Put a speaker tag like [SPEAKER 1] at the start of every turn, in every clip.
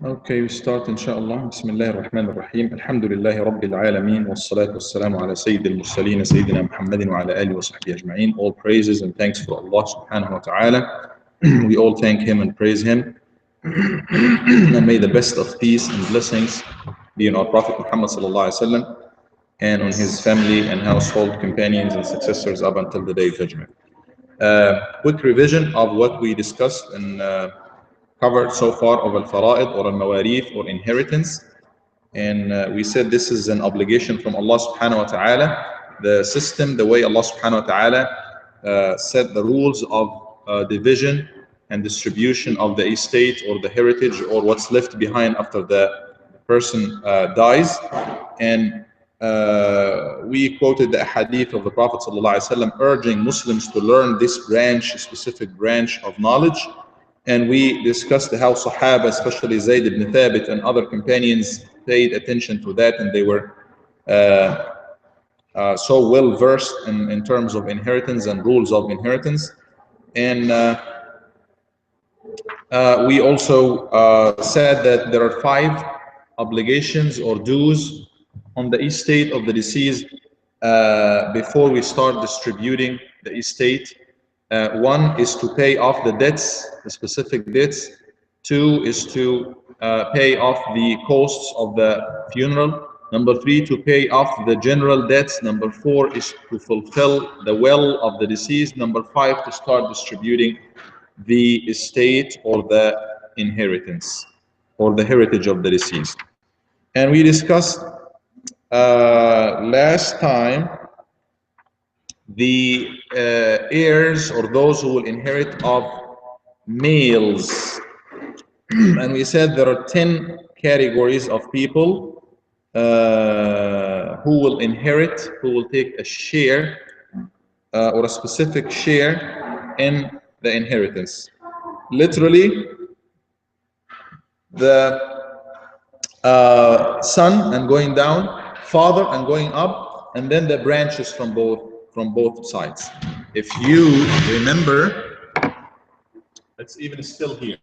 [SPEAKER 1] Okay, we start inshallah. Bismillah ar-Rahman ar-Rahim. Alhamdulillahi Rabbil Alameen. Wassalatu wassalamu ala Sayyid al-Mursaleen, Sayyidina Muhammadin wa ala alihi wa sahbihi ajma'in. All praises and thanks for Allah subhanahu wa ta'ala. We all thank Him and praise Him. And may the best of peace and blessings be on our Prophet Muhammad sallallahu alaihi wasallam and on his family and household companions and successors up until the day of judgment. Quick revision of what we discussed and covered so far of al-fara'id or al-mawarith or inheritance. And we said this is an obligation from Allah subhanahu wa ta'ala. The system, the way Allah subhanahu wa ta'ala set the rules of division and distribution of the estate or the heritage or what's left behind after the person dies. And we quoted the hadith of the Prophet ﷺ urging Muslims to learn this branch, a specific branch of knowledge. And we discussed how Sahaba, especially Zayd ibn Thabit and other companions, paid attention to that, and they were so well versed in terms of inheritance and rules of inheritance. And we also said that there are 5 obligations or dues on the estate of the deceased before we start distributing the estate. 1 is to pay off the debts, the specific debts. 2 is to pay off the costs of the funeral. Number 3, to pay off the general debts. Number 4 is to fulfill the will of the deceased. Number 5, to start distributing the estate or the inheritance or the heritage of the deceased. And we discussed last time the heirs or those who will inherit of males. And we said there are 10 categories of people who will inherit, who will take a share or a specific share in the inheritance. Literally, the son and going down, father and going up, and then the branches from both sides. If you remember, it's even still here.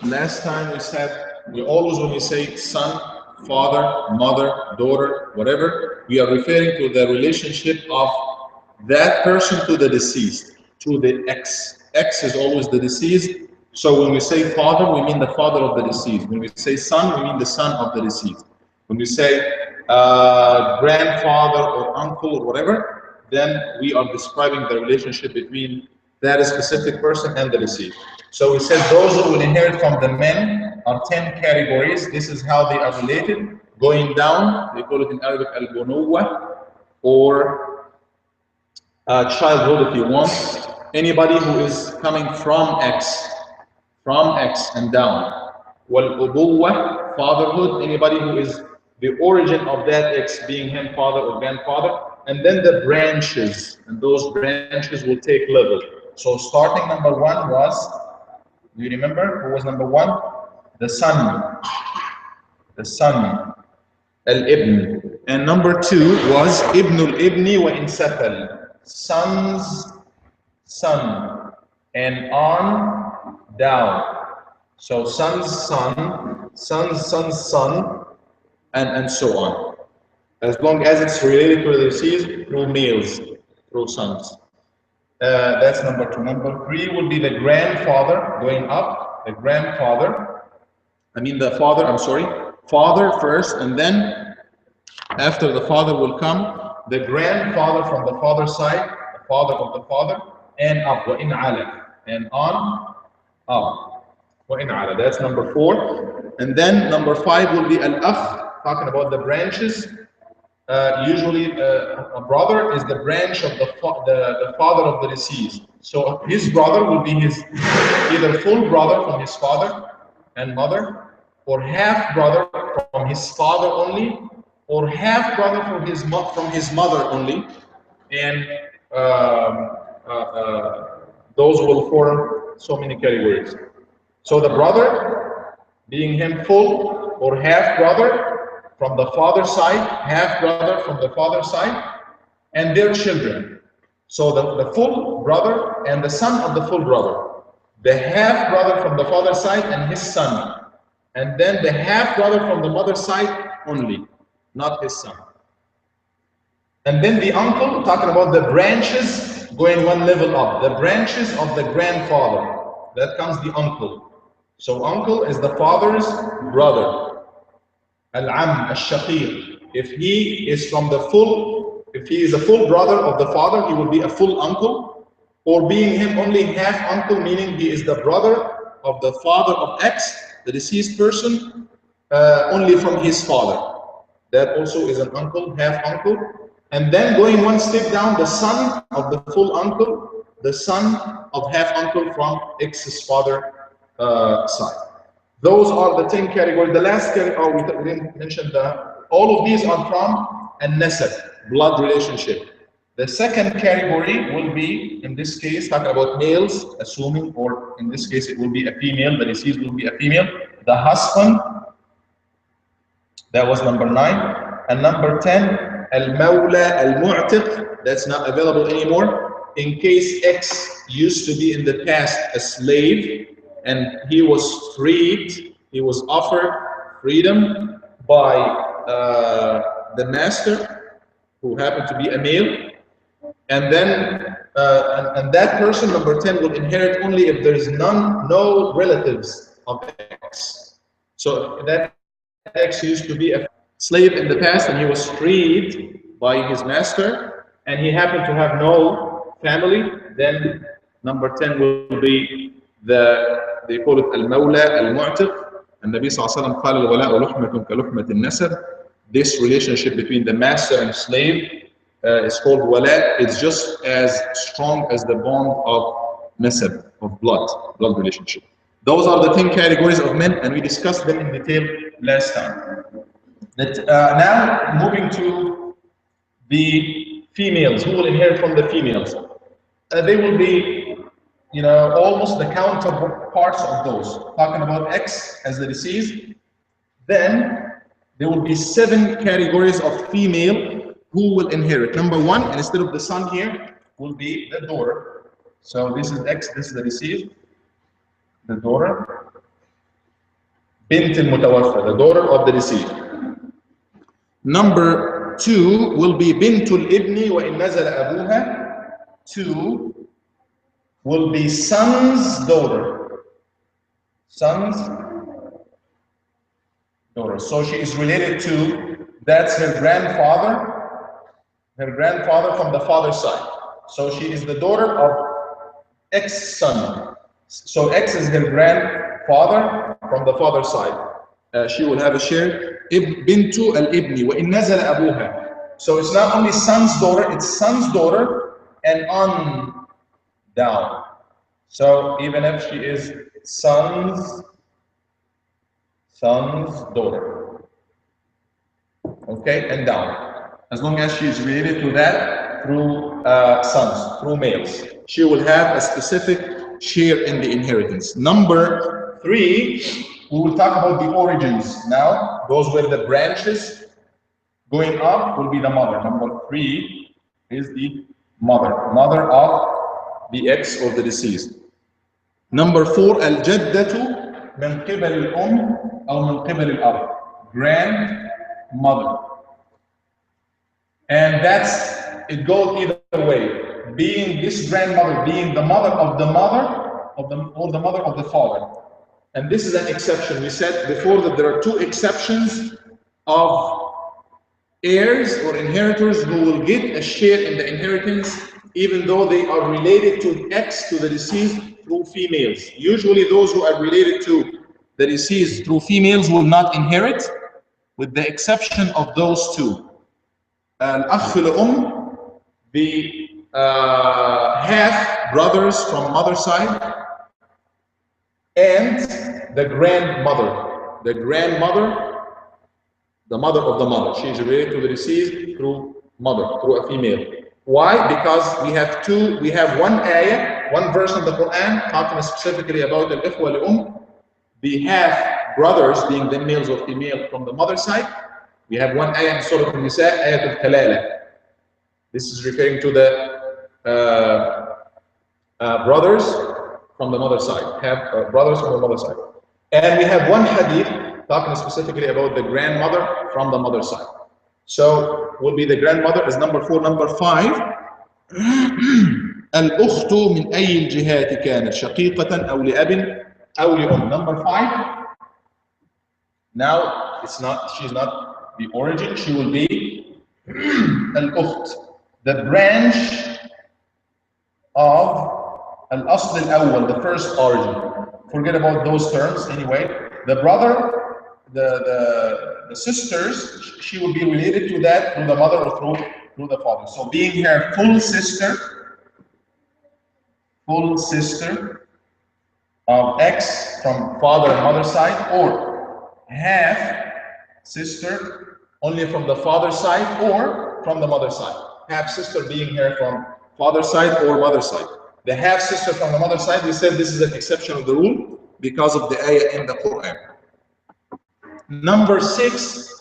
[SPEAKER 1] Last time we said, we always, when we say son, father, mother, daughter, whatever, we are referring to the relationship of that person to the deceased, to the ex. Ex is always the deceased. So when we say father, we mean the father of the deceased. When we say son, we mean the son of the deceased. When we say grandfather or uncle or whatever, then we are describing the relationship between that specific person and the deceased. So we said those who will inherit from the men are 10 categories. This is how they are related. Going down, they call it in Arabic al-bunuwa, or childhood if you want. Anybody who is coming from X and down. Wal-ubuwa, fatherhood, anybody who is the origin of that X being him, father or grandfather. And then the branches, and those branches will take level. So starting number 1 was, do you remember who was number 1? The son, al-ibn. And number 2 was ibnul ibni wa insafal, son's son, and on down. So son's son, son's son, and so on. As long as it's related to the deceased through males, through sons. That's number 2. Number 3 will be the grandfather going up. The grandfather, father first, and then after the father will come the grandfather from the father's side, the father of the father, and up, wa in ala, and on up, wa in ala. That's number 4. And then number 5 will be al-akh, talking about the branches. Usually a brother is the branch of the father of the deceased. So his brother will be his either full brother from his father and mother, or half brother from his father only, or half brother from his mother only, and those will form so many categories. So the brother being him full or half brother from the father's side, half brother from the father's side, and their children. So the full brother and the son of the full brother. the half brother from the father's side and his son, and then the half brother from the mother's side only, not his son. And then the uncle, talking about the branches going one level up, the branches of the grandfather. That comes the uncle. So uncle is the father's brother. Al-am, al-shaqiq. If he is a full brother of the father, he will be a full uncle. Or being him only half uncle, meaning he is the brother of the father of X, the deceased person, only from his father. That also is an uncle, half uncle. And then going one step down, the son of the full uncle, the son of half uncle from X's father side. Those are the 10 categories. The last category, we didn't mention all of these are from an-nasab, blood relationship. The second category will be, in this case, talking about males, assuming, or in this case, it will be a female, the deceased will be a female. The husband, that was number 9. And number 10, al-mawla al-mu'tiq, that's not available anymore. In case X used to be in the past a slave, and he was freed, he was offered freedom by the master, who happened to be a male, and then and that person, number 10, will inherit only if there is no relatives of X. So that X used to be a slave in the past, and he was freed by his master, and he happened to have no family, then number 10 will be they call it al-mawla al-mu'tiq. And Nabi sallallahu alayhi wa sallam قال الولاء لحمة كلحمة النسب. This relationship between the master and slave is called wala. It's just as strong as the bond of nasab, of blood relationship. Those are the 10 categories of men, and we discussed them in detail last time. Now moving to the females, who will inherit from the females. They will be, almost the counterparts of those. Talking about X as the deceased, then there will be 7 categories of female who will inherit. Number 1, and instead of the son here, will be the daughter. So this is X, this is the deceased, the daughter. Bint al-mutawaffa, the daughter of the deceased. Number 2 will be bintul ibni wa in nazala abuha. 2 will be son's daughter. Son's daughter. So she is related to, that's her grandfather from the father's side. So she is the daughter of X's son. So X is her grandfather from the father's side. She will have a share. Bintu al-ibni wa in nazala abuha. So it's not only son's daughter, it's son's daughter and on down. So even if she is son's daughter, okay, and down, as long as she is related to that through sons, through males, she will have a specific share in the inheritance. Number 3, we will talk about the origins now. Those were the branches. Going up will be the mother. Number 3 is the mother of the X or the deceased. Number 4, al-jaddatu min qibal al-um aw min qibal al-ab, grandmother. And it goes either way. Being this grandmother, being the mother of the mother or the mother of the father. And this is an exception. We said before that there are 2 exceptions of heirs or inheritors who will get a share in the inheritance even though they are related to X, to the deceased, through females. Usually those who are related to the deceased through females will not inherit, with the exception of those 2. Al-akh al-um, the half brothers from mother's side, and the grandmother, the mother of the mother. She is related to the deceased through mother, through a female. Why? Because we have one ayah, one verse in the Quran talking specifically about al-ikhwa al-um, the half brothers being the males or female from the mother's side. We have one ayah in Surah An-Nisa, ayat al-kalala. This is referring to the brothers from the mother side, half brothers from the mother side. And we have one hadith talking specifically about the grandmother from the mother side. So will be the grandmother is number 4. Number 5, الأخت من أي الجهات كانت شقيقة أو لأب أو لأم. Number 5. Now she's not the origin, she will be الأخت, the branch of الأصل الأول, the first origin. Forget about those terms anyway. The brother, the sisters, she will be related to that through the mother or through the father. So being her full sister of X from father and mother side, or half sister only from the father side or from the mother side. Half sister being her from father side or mother side. The half sister from the mother side, we said this is an exception of the rule because of the ayah in the Quran. Number 6,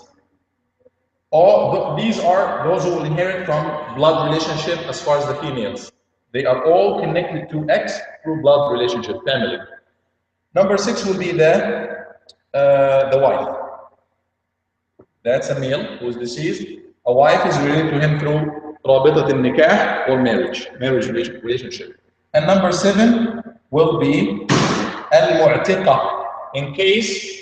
[SPEAKER 1] these are those who will inherit from blood relationship as far as the females. They are all connected to X through blood relationship, family. Number 6 will be the wife. That's a male who is deceased. A wife is related to him through رابطة النكاح or marriage relationship. And number 7 will be al-mu'tiqa, in case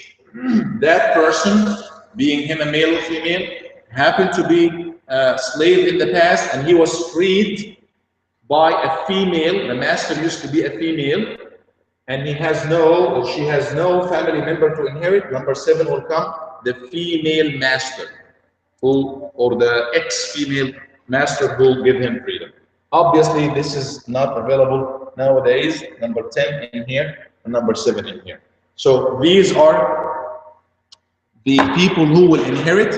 [SPEAKER 1] that person, being him a male or female, happened to be a slave in the past and he was freed by a female. The master used to be a female and he has no, or she has no family member to inherit. Number 7 will come, the female master, who, or the ex-female master who will give him freedom. Obviously, this is not available nowadays. Number 10 in here and number 7 in here. So these are the people who will inherit,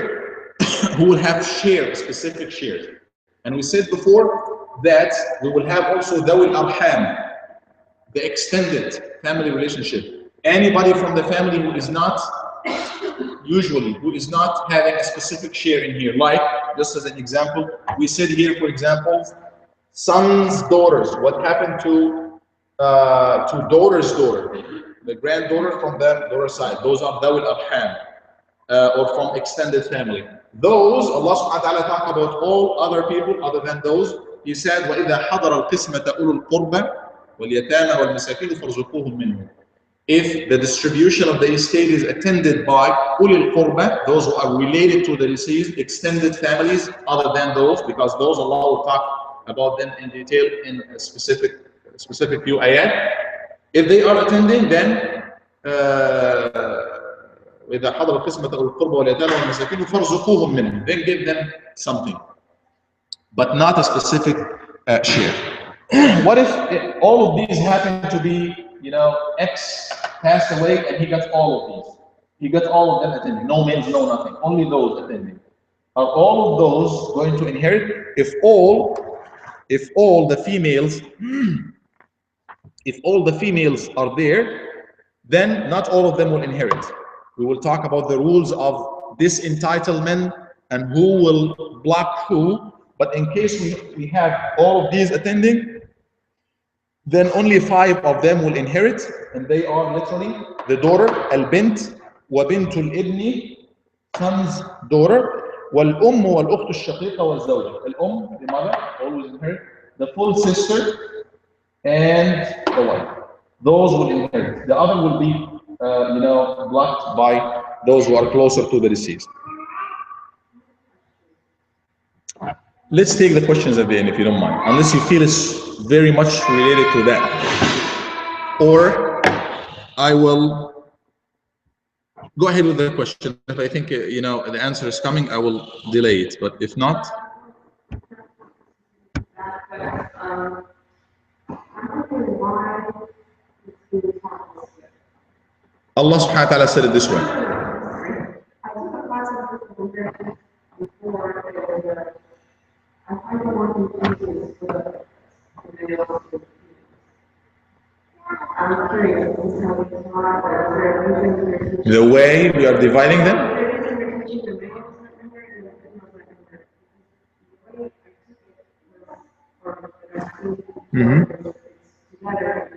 [SPEAKER 1] who will have shares, specific shares. And we said before that we will have also Dawil Arham, the extended family relationship. Anybody from the family who is not, usually, who is not having a specific share in here. Like, just as an example, we said here, for example, sons, daughters. What happened to daughter's daughter? The granddaughter from the daughter side. Those are Dawil Arham, or from extended family. Those, Allah subhanahu wa ta'ala talked about all other people other than those. He said, وَإِذَا حَضَرَ الْقِسْمَةَ أُولُو الْقُرْبَى وَالْيَتَامَى وَالْمَسَاكِينُ فَارْزُقُوهُم مِّنْهُ. If the distribution of the estate is attended by ulil qurba, those who are related to the deceased, extended families other than those, because those Allah will talk about them in detail in a specific few ayat. If they are attending, then وإذا حضر القسمة أولي القربى واليتامى والمساكين فارزقوهم منه, then give them something, but not a specific share. What if all of these happen to be, X passed away and he got all of these? He got all of them attending. No males, no nothing. Only those attending. Are all of those going to inherit? If all the females are there, then not all of them will inherit. We will talk about the rules of this entitlement and who will block who. But in case we have all of these attending, then only 5 of them will inherit, and they are literally the daughter, al-bint, wa bintul ibni, son's daughter, wal-umm wal-ukhtu al-shaqiqa wal-zawja. Al-umm, the mother, always inherit, the full sister, and the wife. Those will inherit. The other will be, blocked by those who are closer to the deceased. Let's take the questions at the end, if you don't mind, unless you feel it's very much related to that. Or I will go ahead with the question. If I think, the answer is coming, I will delay it. But if not, Allah subhanahu wa ta'ala said it this way. The way we are dividing them?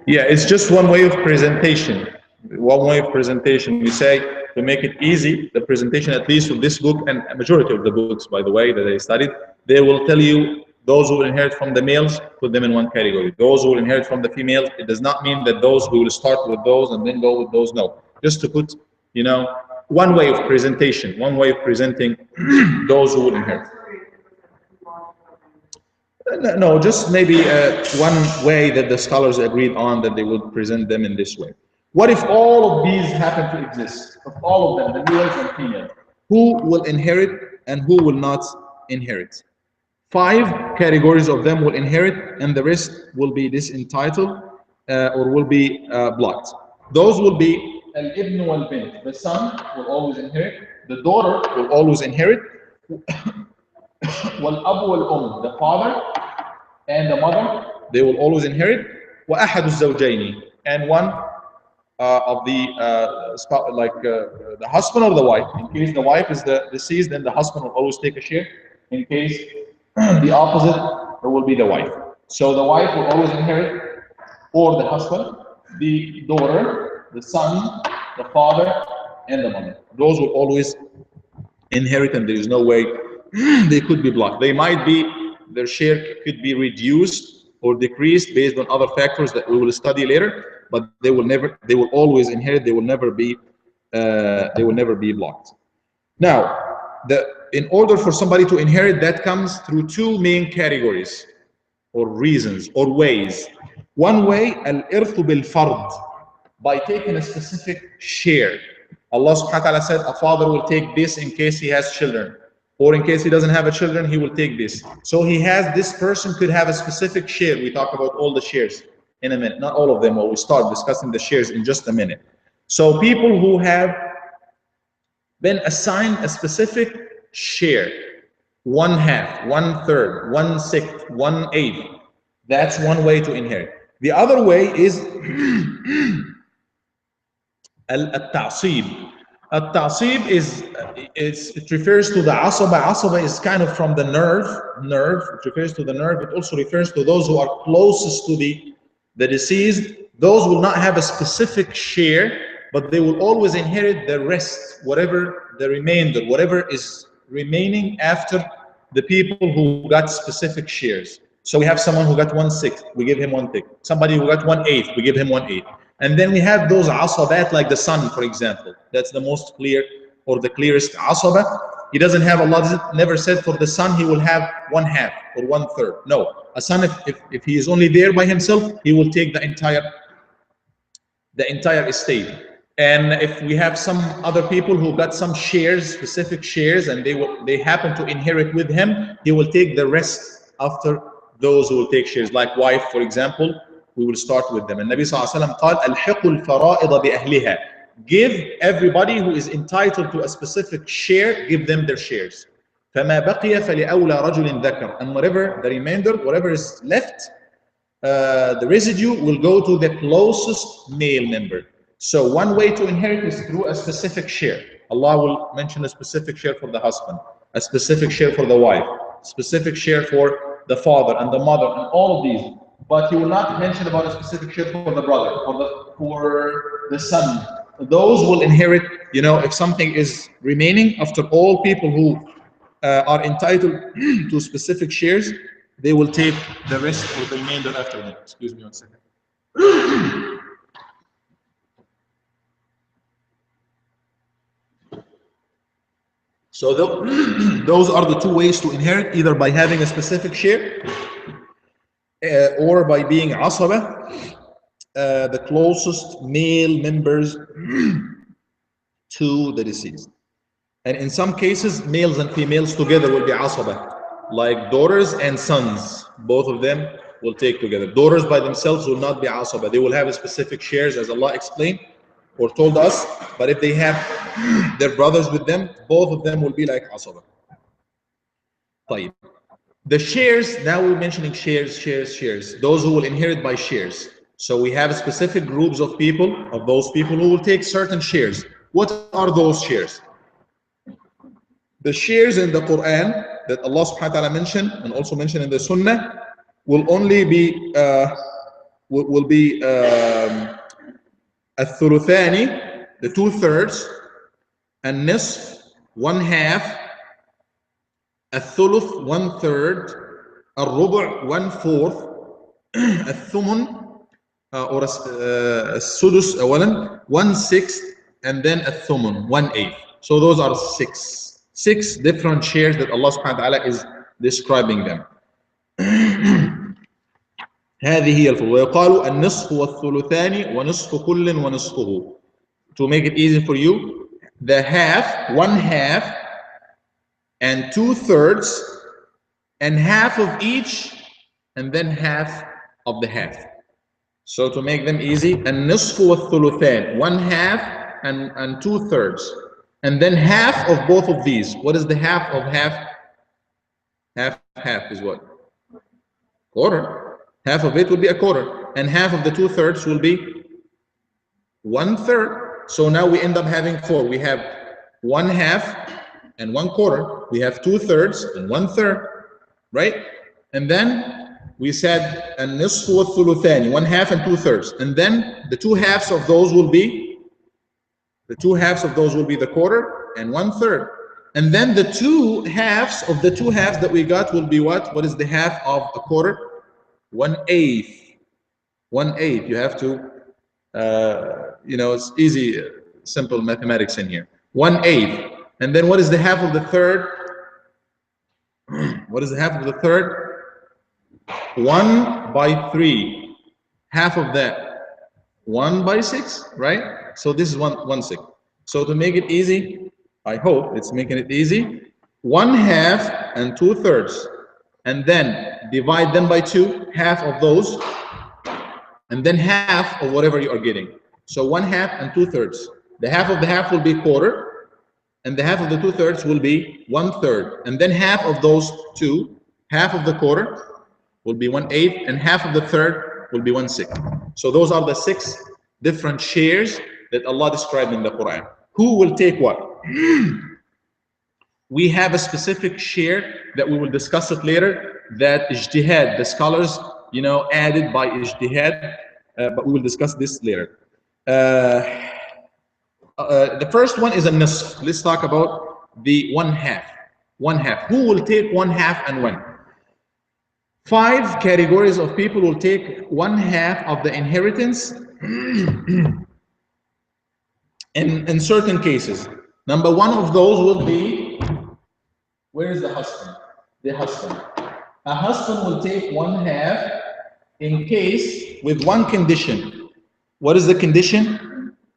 [SPEAKER 1] Yeah, it's just one way of presentation. One way of presentation. We say to make it easy, the presentation, at least with this book and a majority of the books, by the way, that I studied, they will tell you those who will inherit from the males, put them in one category. Those who will inherit from the females, it does not mean that those who will start with those and then go with those. No, just to put, one way of presentation, one way of presenting those who will inherit. No, just maybe one way that the scholars agreed on that they would present them in this way. What if all of these happen to exist? Of all of them, the males and females, who will inherit and who will not inherit? 5 categories of them will inherit, and the rest will be disentitled or will be blocked. Those will be al-ibn wal-bint. The son will always inherit. The daughter will always inherit. Wal-ab wal-um. The father and the mother, they will always inherit. وَأَحَدُ الزَّوْجَيْنِ. And one of the the husband or the wife. In case the wife is the deceased, then the husband will always take a share. In case the opposite, it will be the wife. So the wife will always inherit, or the husband, the daughter, the son, the father, and the mother. Those will always inherit, and there is no way they could be blocked. They might be, their share could be reduced or decreased based on other factors that we will study later, but they will always inherit. They will never be blocked. Now, in order for somebody to inherit, that comes through 2 main categories or reasons or ways. One way, al-irthu bil-fard, by taking a specific share. Allah subhanahu wa ta'ala said a father will take this in case he has children, or in case he doesn't have a children, he will take this. So this person could have a specific share. We talk about all the shares in a minute, not all of them, but we start discussing the shares in just a minute. So people who have been assigned a specific share, 1/2, 1/3, 1/6, 1/8, that's one way to inherit. The other way is al-ta'sib. Al-ta'sib it refers to the asaba. Asaba is kind of from the nerve. It refers to the nerve. It also refers to those who are closest to the deceased. Those will not have a specific share, but they will always inherit the rest, whatever the remainder, whatever is remaining after the people who got specific shares. So we have someone who got 1/6, we give him 1/6. Somebody who got 1/8, we give him 1/8. And then we have those asabat, like the son, for example. That's the most clear or the clearest asaba. He doesn't have, Allah never said for the son he will have 1/2 or 1/3. No, a son, if he is only there by himself, he will take the entire estate. And if we have some other people who got some shares, specific shares, and they happen to inherit with him, he will take the rest after those who will take shares. Like wife, for example, we will start with them. And Nabi sallallahu alaihi wasallam قال الحق الفرائض بأهلها. Give everybody who is entitled to a specific share, give them their shares. فما بقي فلأولى رجل ذكر. And whatever the remainder, whatever is left, the residue will go to the closest male member. So one way to inherit is through a specific share. Allah will mention a specific share for the husband, a specific share for the wife, specific share for the father and the mother, and all of these. But He will not mention about a specific share for the brother, for the son. Those will inherit, if something is remaining after all people who are entitled to specific shares, they will take the rest or the remainder after them. Excuse me 1 second. So those are the 2 ways to inherit, either by having a specific share or by being asaba, the closest male members to the deceased. And in some cases, males and females together will be asaba, like daughters and sons. Both of them will take together. Daughters by themselves will not be asaba. They will have a specific shares, as Allah explained or told us. But if they have their brothers with them, both of them will be like asaba. طيب. The shares, now we're mentioning shares. Those who will inherit by shares. So we have specific groups of people, those people who will take certain shares. What are those shares? The shares in the Quran that Allah subhanahu wa ta'ala mentioned and also mentioned in the Sunnah will only be will be الثلثاني, the 2/3, النصف, 1/2, الثلث, 1/3, الربع, 1/4, الثمن or السدس أولا, 1/6, and then الثمن, 1/8. So those are six different shares that Allah subhanahu wa ta'ala is describing them. هذه هي الفروق. ويقال النصف والثلثان ونصف كل ونصفه. To make it easy for you, the half, 1/2, and 2/3, and half of each, and then half of the half. So to make them easy, النصف والثلثان, 1/2 and 2/3, and then half of both of these. What is the half of half? Half is what? Quarter. Half of it will be a quarter, and half of the 2/3 will be 1/3. So now we end up having 4. We have 1/2 and 1/4. We have 2/3 and 1/3, right? And then we said النصف والثلثان, 1/2 and 2/3, and then the 2 halves of those will be the quarter and 1/3. And then the 2 halves of the 2 halves that we got will be what? What is the half of a quarter? 1/8. 1/8. You have to, it's easy, simple mathematics in here. 1/8. And then what is the half of the third? What is the half of the third? 1/3. Half of that, 1/6, right? So this is 1/6. So to make it easy, I hope it's making it easy, 1/2 and 2/3, and then divide them by 2, half of those, and then half of whatever you are getting. So 1/2 and 2/3. The half of the half will be quarter, and the half of the 2/3 will be 1/3, and then half of those 2, half of the quarter will be 1/8, and half of the third will be 1/6. So those are the 6 different shares that Allah described in the Quran. Who will take what? We have a specific share that we will discuss it later, that ijtihad, the scholars, added by ijtihad, but we will discuss this later. The first one is a nisf. Let's talk about the 1/2. 1/2. Who will take 1/2 and when? 5 categories of people will take 1/2 of the inheritance in certain cases. Number 1 of those will be, where is the husband? The husband. A husband will take 1/2 in case with one condition. What is the condition?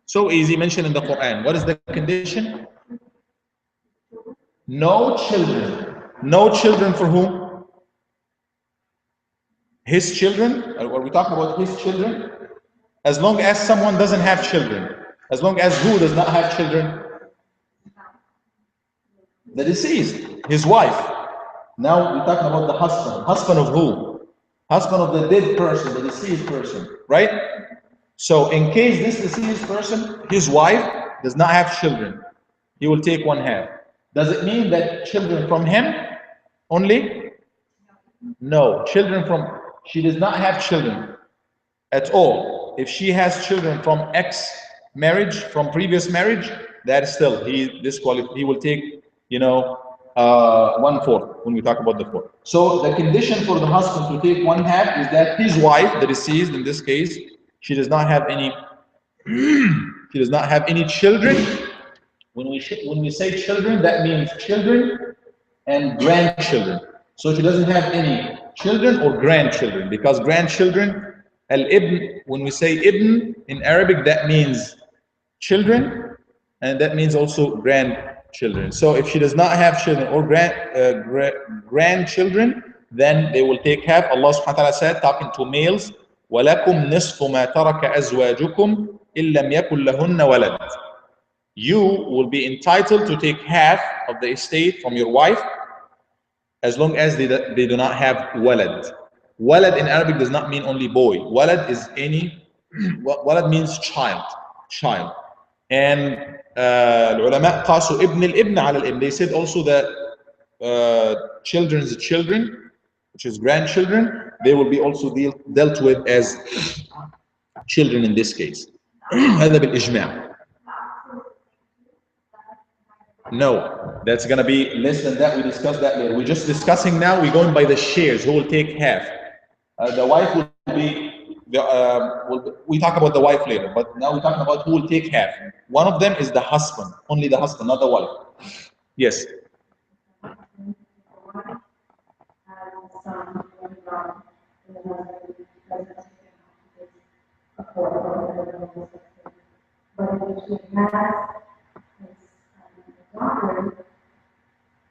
[SPEAKER 1] So easy, mentioned in the Quran. What is the condition? No children. No children for whom? His children. Are we talking about his children? As long as someone doesn't have children. As long as who does not have children? The deceased, his wife. Now we're talking about the husband. Husband of who? Husband of the dead person, the deceased person, right? So in case this deceased person, his wife, does not have children, he will take 1/2. Does it mean that children from him only? No, she does not have children at all. If she has children from marriage, from previous marriage, that is still, he will take, 1/4 when we talk about the 4. So the condition for the husband to take 1/2 is that his wife, the deceased in this case, she does not have any children. When we say children, that means children and grandchildren. So she doesn't have any children or grandchildren, because grandchildren, al-ibn, when we say ibn in Arabic, that means children, and that means also grandchildren. So if she does not have children or grandchildren, then they will take half. Allah subhanahu wa ta'ala said, talking to males, وَلَكُمْ نِصْفُ مَا تَرَكَ أَزْوَاجُكُمْ إِن لَمْ يَكُنْ لَهُنَّ وَلَدٌ. You will be entitled to take half of the estate from your wife, as long as they do not have walad. Walad in Arabic does not mean only boy. Walad is walad means child. And العلماء قاسوا ابن الابن على الابن. They said also that children's children which is grandchildren, they will be also dealt with as children in this case. هذا بالإجماع. No, that's going to be less than that. We discussed that later. We're just discussing now. We're going by the shares. Who will take half? The wife will be. We talk about the wife later, but now we're talking about who will take half. One of them is the husband, only the husband, not the wife. Yes.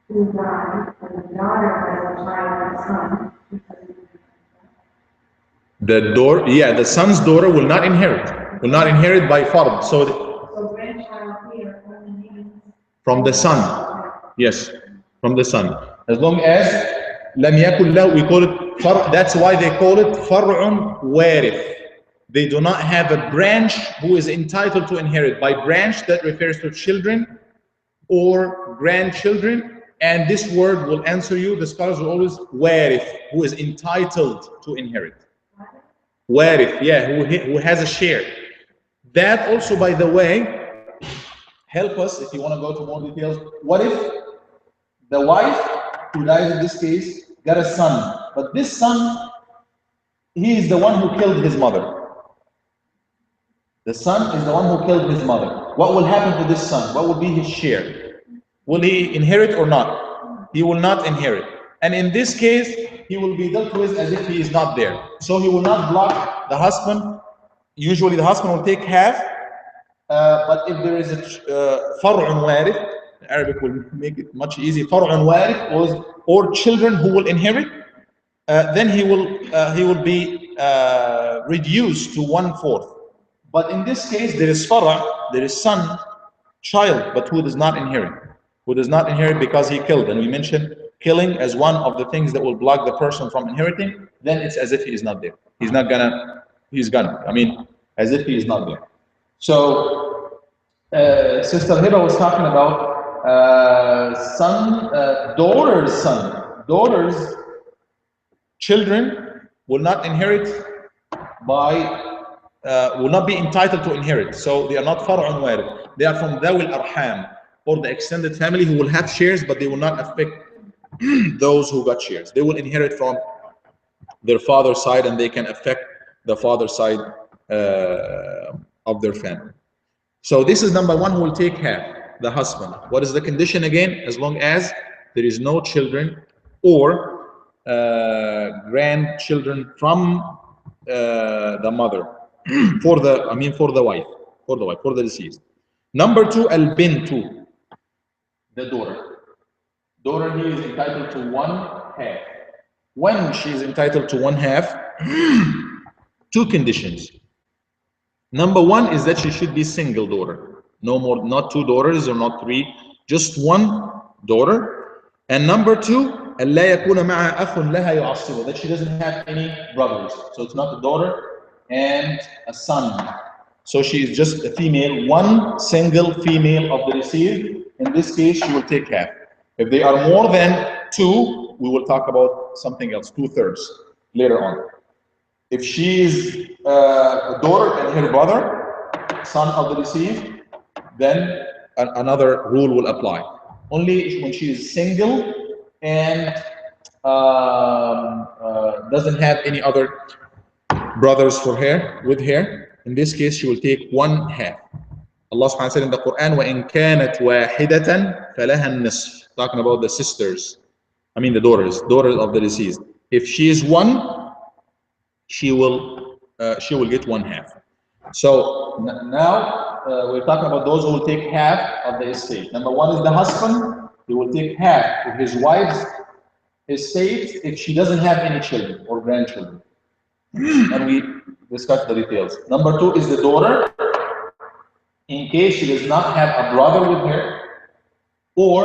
[SPEAKER 2] Who died, and the daughter has a child and son.
[SPEAKER 1] The son's daughter will not inherit. Will not inherit by fard. So
[SPEAKER 2] grandchild here only means
[SPEAKER 1] from the son. Yes, from the son. As long as لم يكن له, we call it فرع. That's why they call it فرع وارث. They do not have a branch who is entitled to inherit. By branch, that refers to children or grandchildren. And this word will answer you, the scholars will always, warith, who is entitled to inherit. Warith, yeah, who has a share. That also, by the way, help us if you want to go to more details. What if the wife, who dies in this case, got a son, but this son, he is the one who killed his mother. The son is the one who killed his mother. What will happen to this son? What will be his share? Will he inherit or not? He will not inherit. And in this case, he will be dealt with as if he is not there. So he will not block the husband. Usually the husband will take half. But if there is a far'un warith, Arabic will make it much easier. Far'un warith, or children who will inherit, then he will be reduced to 1/4. But in this case, there is fara', there is son, child, but who does not inherit. Who does not inherit because he killed. And we mentioned killing as one of the things that will block the person from inheriting. Then it's as if he is not there. He's gone. I mean, as if he is not there. So, Sister Hiba was talking about daughter's son. Daughter's children will not inherit will not be entitled to inherit. So they are not far'un warith. They are from dhawil arham, or the extended family, who will have shares, but they will not affect those who got shares. They will inherit from their father's side, and they can affect the father's side of their family. So this is number one, who will take half, the husband. What is the condition again? As long as there is no children or grandchildren from the mother, for the wife, for the deceased. Number two, al-bintu, the daughter. Daughter, he is entitled to 1/2. When she is entitled to 1/2, two conditions. Number one is that she should be single daughter. No more, not two daughters or not three, just one daughter. And number two, ألا يكون معها أخ لها يعصبها, that she doesn't have any brothers. So it's not a daughter and a son. So she is just a female, one single female of the deceased. In this case, she will take half. If they are more than two, we will talk about something else, 2/3 later on. If she is a daughter and her brother, son of the deceased, then another rule will apply. Only when she is single and doesn't have any other brothers with her, in this case, she will take 1/2. Allah subhanahu wa ta'ala said in the Quran, وَإِن كَانَتْ وَاحِدَةً فَلَهَا النِّصْفُ. Talking about the sisters, the daughters of the deceased. If she is one, she will get 1/2. So now we're talking about those who will take half of the estate. Number one is the husband. He will take half of his wife's estate if she doesn't have any children or grandchildren. And we discussed the details. Number two is the daughter, in case she does not have a brother with her, or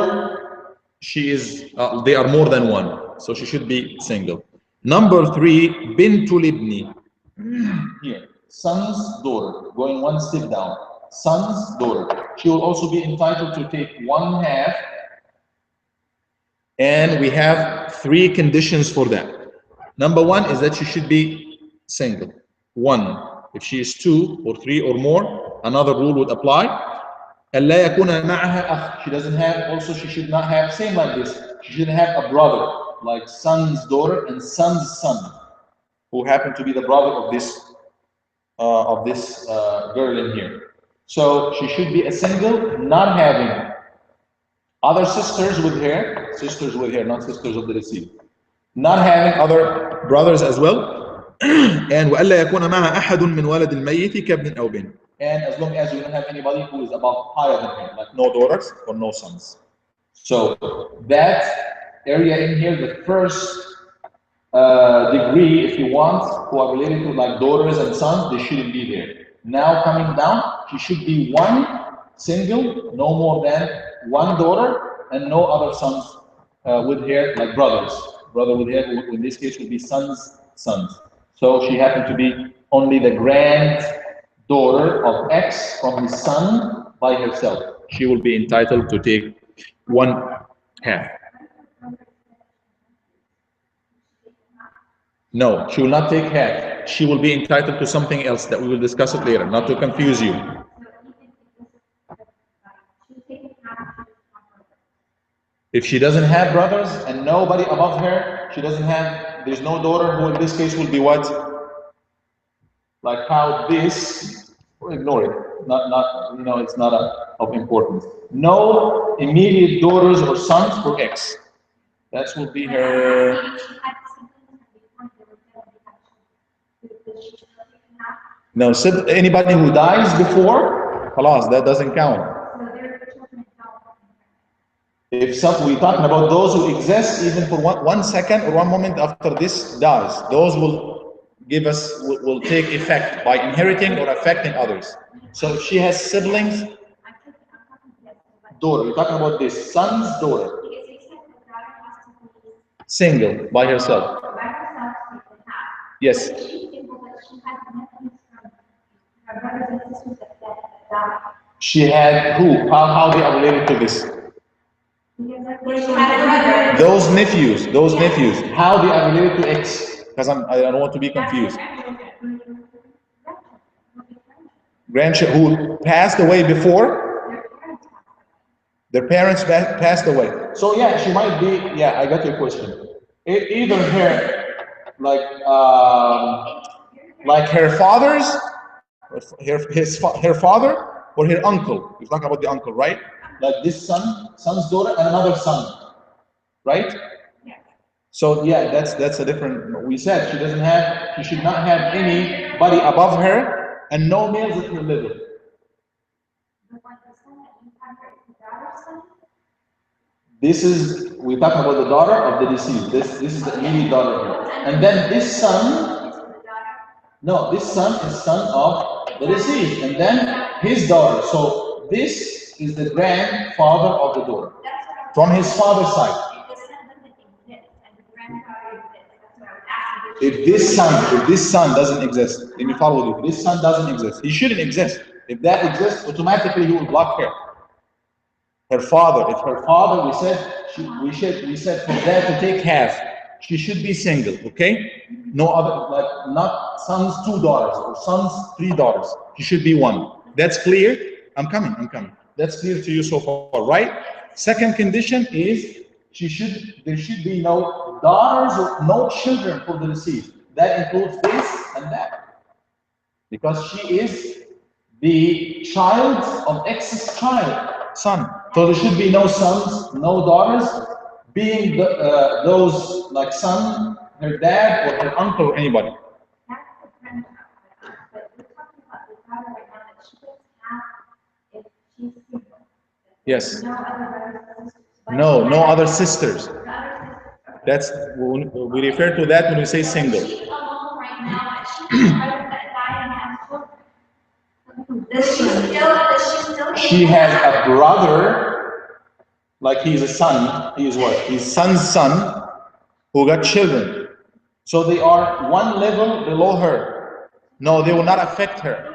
[SPEAKER 1] they are more than one, so she should be single. Number three, bintul ibni. Here, son's daughter, going one step down. Son's daughter. She will also be entitled to take 1/2. And we have three conditions for that. Number one is that she should be single. One. If she is two or three or more, another rule would apply. ألا يكون معها أخ. She doesn't have, also she should not have, same like this, she shouldn't have a brother, like son's daughter and son's son, who happen to be the brother of this girl in here. So she should be a single, not having other sisters with her, not sisters of the deceased, not having other brothers as well. And وألا يكون معها أحد من ولد الميت كابن أو بنت. And as long as you don't have anybody who is above higher than him, like no daughters or no sons. So that area in here, the first degree, if you want, who are related to like daughters and sons, they shouldn't be there. Now coming down, she should be one single, no more than one daughter, and no other sons with her, like brothers. Brother with her, who in this case would be sons. So she happened to be only the granddaughter of X from his son by herself. She will be entitled to take one half. No, she will not take half. She will be entitled to something else that we will discuss it later, not to confuse you. If she doesn't have brothers and nobody above her, there's no daughter, who in this case will be what? Like how this, ignore it. Not it's not of importance. No immediate daughters or sons for X. That will be her. No, anybody who dies before, خلاص, that doesn't count. If we're talking about those who exist even for one second or one moment after this dies, those will take effect by inheriting or affecting others. So if she has siblings, daughter, we're talking about this, son's daughter, single, by herself. Yes. She had who? How they are related to this? Those nephews, how they are related to X? Because I don't want to be confused. Grandchild who passed away before? Their parents passed away. So yeah, she might be, yeah, I got your question. Either her, like her father's, her father, or her uncle. We're talking about the uncle, right? Like this son's daughter, and another son, right? Yeah. So yeah, that's a different. We said she should not have anybody above her, and no males at her level. We're talking about the daughter of the deceased. This is the immediate daughter, and then this son. No, this son is son of the deceased, and then his daughter. So this is the grandfather of the daughter from his father's side. If this son doesn't exist, let me follow you. This son doesn't exist. He shouldn't exist. If that exists, automatically he will block her. Her father. If her father, we said for that to take half, she should be single. Okay? No other, like not sons 2 daughters or sons 3 daughters. She should be 1. That's clear. I'm coming. That's clear to you so far, right? Second condition is there should be no daughters or no children for the deceased. That includes this and that. Because she is the child of X's son. So there should be no sons, no daughters, being those like son, her dad, or her uncle, or anybody. Yes. No other sisters. That's we refer to that when we say single. She has a brother, like he's a son. He is what? He's son's son, who got children. So they are one level below her. No, they will not affect her.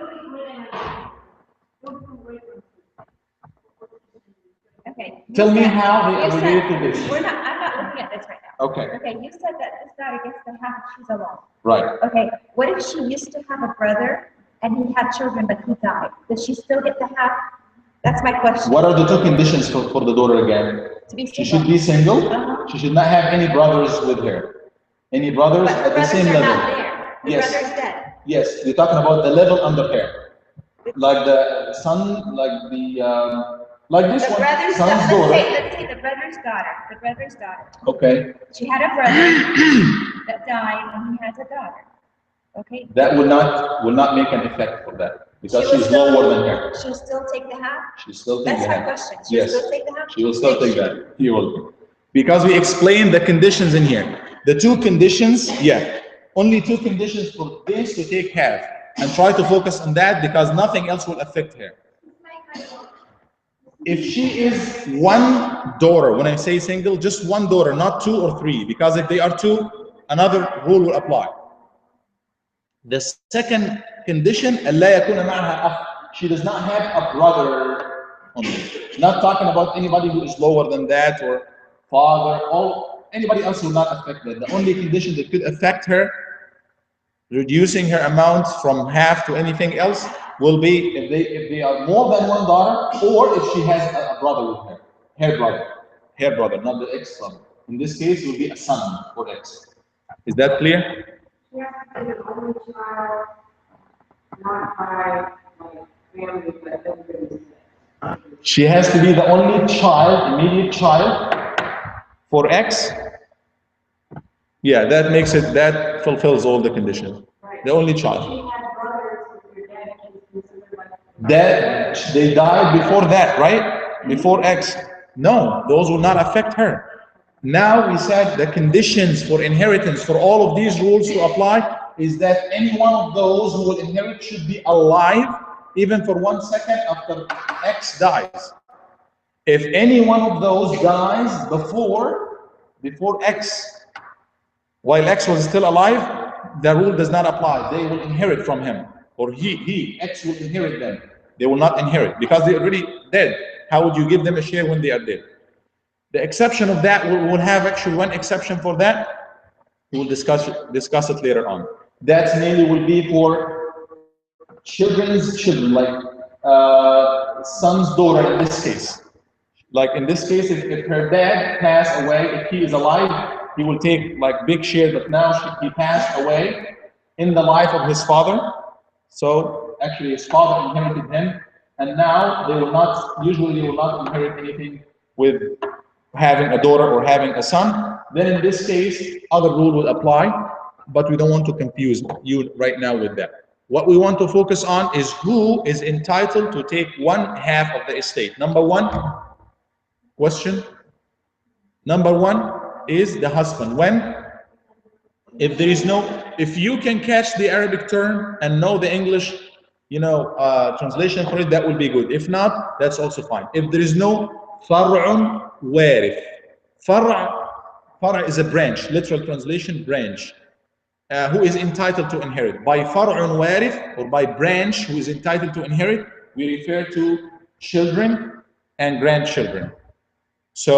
[SPEAKER 3] Okay.
[SPEAKER 1] Tell me how they are related to this.
[SPEAKER 3] I'm not looking at this right now.
[SPEAKER 1] Okay.
[SPEAKER 3] Okay, you said that this
[SPEAKER 2] daughter gets the half if she's alone.
[SPEAKER 1] Right.
[SPEAKER 2] Okay, what if she used to have a brother and he had children but he died? Does she still get the half? That's my question.
[SPEAKER 1] What are the two conditions for the daughter again?
[SPEAKER 2] To be
[SPEAKER 1] She
[SPEAKER 2] single.
[SPEAKER 1] should be single.
[SPEAKER 2] Uh-huh.
[SPEAKER 1] She should not have any brothers with her. Any brothers
[SPEAKER 2] But
[SPEAKER 1] at the same
[SPEAKER 2] brothers are
[SPEAKER 1] level.
[SPEAKER 2] not there. The
[SPEAKER 1] Yes.
[SPEAKER 2] brother's dead.
[SPEAKER 1] Yes, you're talking about the level under her. Like the son, like like this
[SPEAKER 2] The
[SPEAKER 1] one,
[SPEAKER 2] brother's
[SPEAKER 1] son's
[SPEAKER 2] daughter.
[SPEAKER 1] daughter.
[SPEAKER 2] Let's say the brother's daughter. The brother's daughter.
[SPEAKER 1] Okay.
[SPEAKER 2] She had a brother that died and he has a daughter. Okay.
[SPEAKER 1] That will not make an effect for that because
[SPEAKER 2] She will
[SPEAKER 1] she's
[SPEAKER 2] still-
[SPEAKER 1] lower than her.
[SPEAKER 2] She'll still take the half?
[SPEAKER 1] She still take
[SPEAKER 2] That's
[SPEAKER 1] the
[SPEAKER 2] my
[SPEAKER 1] half.
[SPEAKER 2] question. She'll
[SPEAKER 1] Yes.
[SPEAKER 2] still take the half?
[SPEAKER 1] She will still take that. You will. Because we explained the conditions in here. The two conditions, yeah. Only two conditions for this to take half. And try to focus on that because nothing else will affect her. If she is one daughter, when I say single, just one daughter, not two or three, because if they are two, another rule will apply. The second condition, ألا يكون معها أخ. She does not have a brother only. Not talking about anybody who is lower than that or father, or anybody else will not affect that. The only condition that could affect her, reducing her amount from half to anything else, will be if they are more than one daughter, or if she has a brother with her, her brother, not the ex-son. In this case, it will be a son or ex. Is that clear?
[SPEAKER 3] She has to be the only child, not by like family, but everybody's.
[SPEAKER 1] She has to be the only child, immediate child, for X. Yeah, that fulfills all the conditions.
[SPEAKER 3] Right.
[SPEAKER 1] The only
[SPEAKER 3] She
[SPEAKER 1] child.
[SPEAKER 3] had brothers with your dad, she's considered like.
[SPEAKER 1] That they died before that, right? Before X. No, those will not affect her. Now we said the conditions for inheritance for all of these rules to apply is that any one of those who will inherit should be alive even for 1 second after X dies. If any one of those dies before X, while X was still alive, the rule does not apply. They will inherit from him, or X will inherit them. They will not inherit because they're already dead. How would you give them a share when they are dead? The exception of that, we'll have actually one exception for that. We will discuss it later on. That mainly will be for children's children, like son's daughter in this case. Like in this case, if her dad passed away, if he is alive, he will take like big share, but now he passed away in the life of his father. So actually his father inherited him, and now they will not inherit anything with having a daughter or having a son. Then in this case, other rule will apply, but we don't want to confuse you right now with that. What we want to focus on is who is entitled to take 1/2 of the estate. Number one question. Number one is the husband. When? If you can catch the Arabic term and know the English, translation for it, that will be good. If not, that's also fine. If there is no far'un warith. Far' is a branch, literal translation, branch. Who is entitled to inherit. By far'un warith, or by branch who is entitled to inherit, we refer to children and grandchildren. So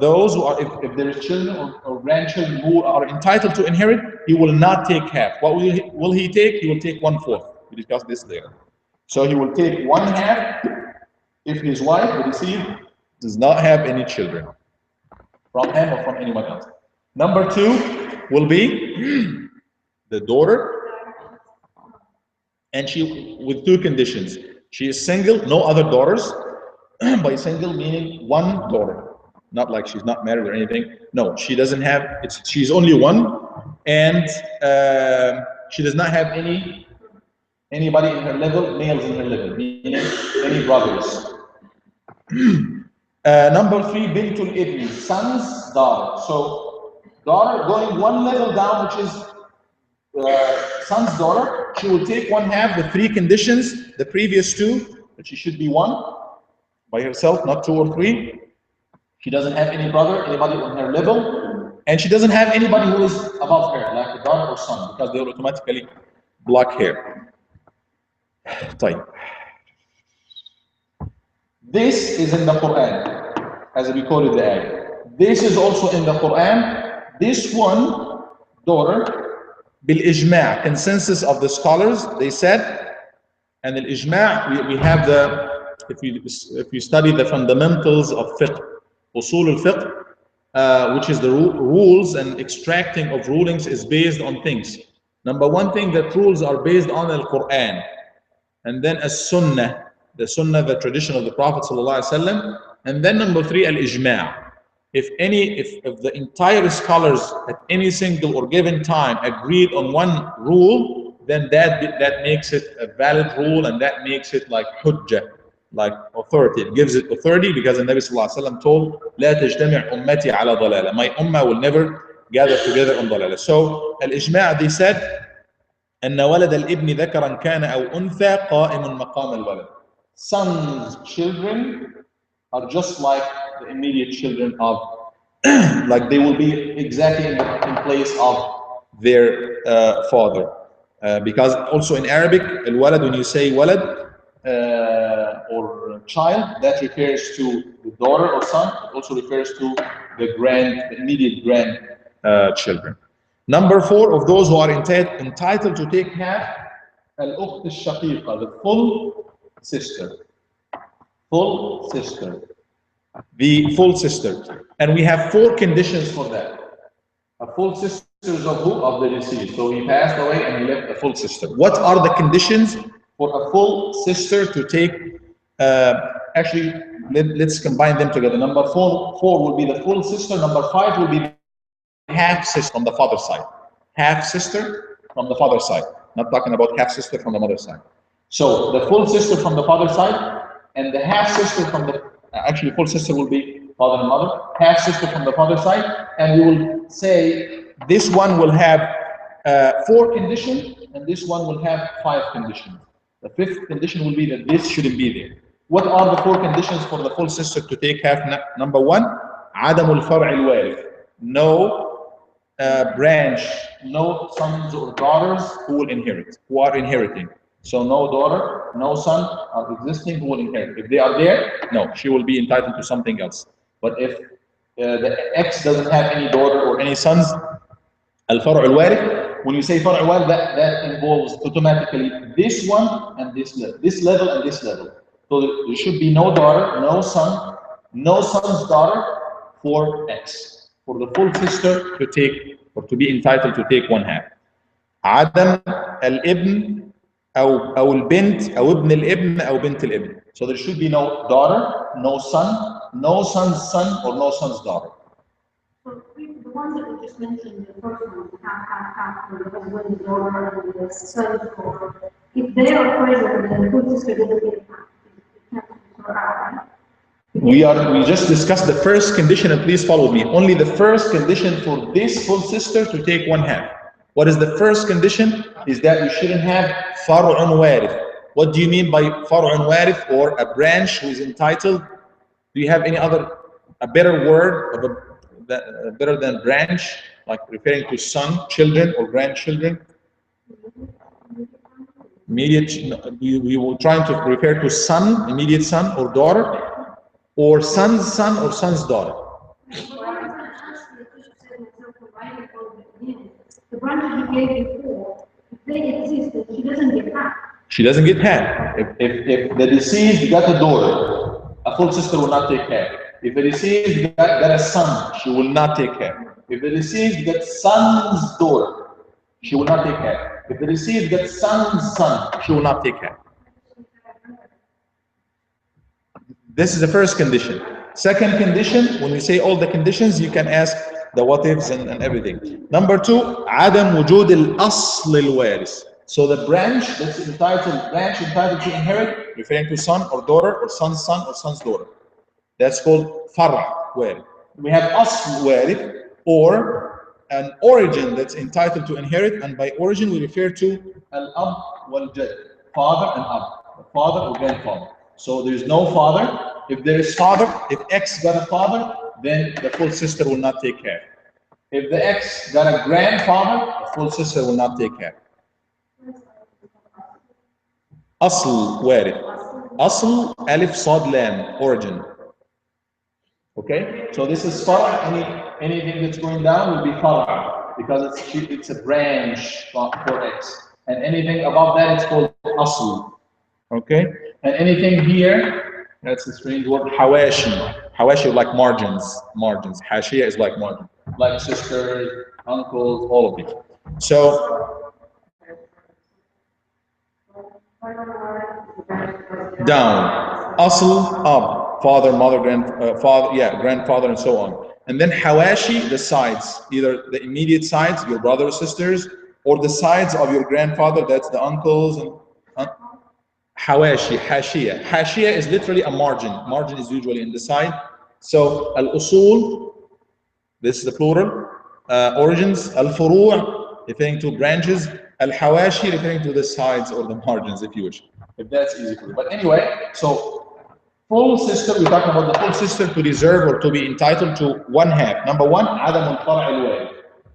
[SPEAKER 1] those who are, if there is children or grandchildren who are entitled to inherit, he will not take half. What will he take? He will take 1/4. We discussed this later. So he will take 1/2 if his wife, the deceased, does not have any children from him or from anyone else. Number two will be the daughter, and she with two conditions. She is single, no other daughters. By single meaning one daughter, not like she's not married or anything. No, she doesn't have. She's only one, and she does not have anybody in her level, males in her level, meaning any brothers. Number three, bintul ibni, son's daughter. So daughter going one level down, which is son's daughter, she will take 1/2, the three conditions, the previous two, but she should be one by herself, not two or three. She doesn't have any brother, anybody on her level, and she doesn't have anybody who is above her, like a daughter or son, because they will automatically block her. طيب. This is in the Quran, as we call it the ayah. This is also in the Quran. This one, daughter. Bil-ijma', consensus of the scholars, they said, and al-ijma', we have the, if you study the fundamentals of fiqh, usul al-fiqh, which is the rules and extracting of rulings is based on things. Number one thing, that rules are based on al-Quran, and then as-sunnah, the tradition of the Prophet ﷺ, and then number three, al-ijma'. If the entire scholars at any single or given time agreed on one rule, then that makes it a valid rule, and that makes it like hujjah, like authority. It gives it authority because the Nabi sallallahu alaihi wasallam told, "La tajtami' ummati ala dalala." My ummah will never gather together on dalala. So al-ijma', they said, أن ولد الابن ذكرا كان أو أنثى قائم مقام الولد. Sons, children are just like the immediate children of, like they will be exactly in place of their father. Because also in Arabic, al-walad, when you say walad or child, that refers to the daughter or son. It also refers to the immediate grandchildren. Number four, of those who are entitled to take half, al-ukht al-shaqiqa, the full sister. Full sister. The full sister. And we have four conditions for that. A full sister is of who? Of the deceased. So he passed away and he left a full sister. What are the conditions for a full sister to take? Actually, let's combine them together. Number four will be the full sister. Number five will be half sister from the father's side. Half sister from the father's side. Not talking about half sister from the mother's side. So the full sister from the father's side and the half sister from the, actually full sister will be father and mother, half sister from the father's side, and we will say this one will have 4 conditions and this one will have 5 conditions. The 5th condition will be that this shouldn't be there. What are the 4 conditions for the full sister to take half? Number 1, عدم الفرع الوارث. No branch, no sons or daughters who will inherit, who are inheriting. So no daughter, no son are existing who will inherit. If they are there, no, she will be entitled to something else. But if the ex doesn't have any daughter or any sons, al-far'u al-warith, when you say far'u al-warith, that involves automatically this one and this level and this level. So there should be no daughter, no son, no son's daughter for ex, for the full sister to take or to be entitled to take 1/2. عدم الابن أو البنت أو ابن الابن أو بنت الابن. So there should be no daughter, no son, no son's son or no son's daughter.
[SPEAKER 3] So the ones that we just mentioned, the first one, half, for the husband, the daughter, and the son's daughter, if they are present, then the full sister doesn't get half.
[SPEAKER 1] We just discussed the first condition, and please follow me. Only the first condition for this full sister to take 1/2. What is the first condition? Is that we shouldn't have far'un warith. What do you mean by far'un warith, or a branch who is entitled? Do you have any other, a better word of better than branch, like referring to son, children, or grandchildren? Immediate. We were trying to refer to son, immediate son or daughter, or son's son or son's daughter.
[SPEAKER 3] The branches you gave before, if they exist, she doesn't get half.
[SPEAKER 1] She doesn't get half. If the deceased got a daughter, a full sister will not take half. If the deceased got a son, she will not take half. If the deceased got son's daughter, she will not take half. If the deceased got son's son, she will not take half. This is the first condition. Second condition, when we say all the conditions, you can ask the what ifs and everything. Number 2, عدم وجود الأصل الوارث. So the branch that's entitled to inherit, referring to son or daughter or son's son or son's daughter. That's called far'a warith. We have asl warith, or an origin that's entitled to inherit, and by origin we refer to al-ab wal-jad, father and ab, father or grandfather. So there is no father. If there is father, if ex got a father, then the full sister will not take care. If the ex got a grandfather, the full sister will not take care. Asl warith. Asl alif sad lam, origin. Okay, so this is far'a. Anything that's going down will be far'a, because it's a branch for X. And anything above that it's called asl. Okay? And anything here, that's a strange word, hawashi. Hawashi like margins. Margins. Hashia is like margin. Like sisters, uncles, all of these. So down. Asl, up. Father, mother, grandfather, and so on. And then hawashi, the sides, either the immediate sides, your brothers, sisters, or the sides of your grandfather, that's the uncles and hawashi, hashia. Hashia is literally a margin. Margin is usually in the side. So al-usul, this is the plural. Origins, al-furu', referring to branches. Al-hawashi, referring to the sides or the margins, if you wish. If that's easy for you. But anyway, so full sister, we're talking about the full sister to deserve or to be entitled to one half. Number one, عدم الفرع الوارث.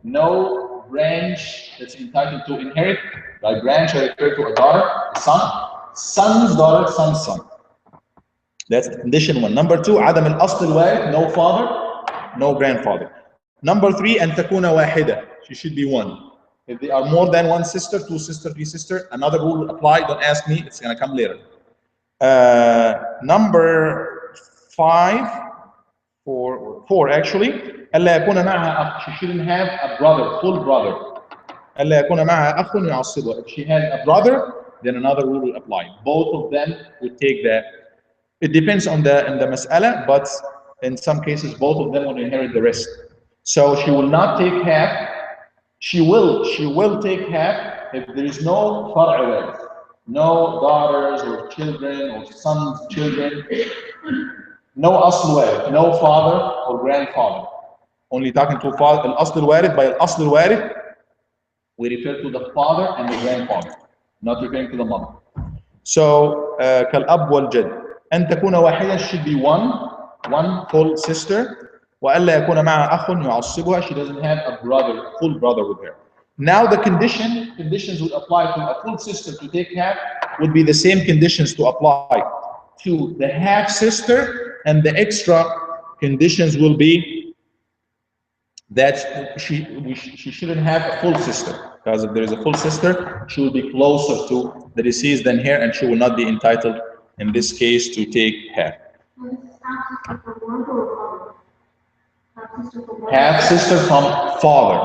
[SPEAKER 1] No branch that's entitled to inherit. By branch, I refer to a daughter, a son, son's daughter, son's son. That's condition one. Number two, عدم الأصل الوارث. No father, no grandfather. Number three, أن تكون واحدة. She should be one. If they are more than one sister, two sister, three sister, another rule will apply. Don't ask me, it's going to come later. Number four actually, ألا يكون معها أخ. She shouldn't have a brother, full brother. ألا يكون معها أخ يعصبها. If she has a brother, then another rule will apply. Both of them would take that. It depends on the mas'ala, but in some cases, both of them will inherit the rest. So she will not take half. She will take half if there is no far'a warith, no daughters or children or sons, children, no asl warith, no father or grandfather. Only talking to father, al-asl warith. By al-asl warith, we refer to the father and the grandfather, not referring to the mother. So, كالأب والجد. أن تكون واحدة should be one full sister. وألا يكون معها أخ يعصبها. She doesn't have a brother, full brother with her. Now the conditions would apply to a full sister to take half would be the same conditions to apply to the half sister, and the extra conditions will be that she shouldn't have a full sister, because if there is a full sister, she will be closer to the deceased than her, and she will not be entitled in this case to take half. Half sister from father.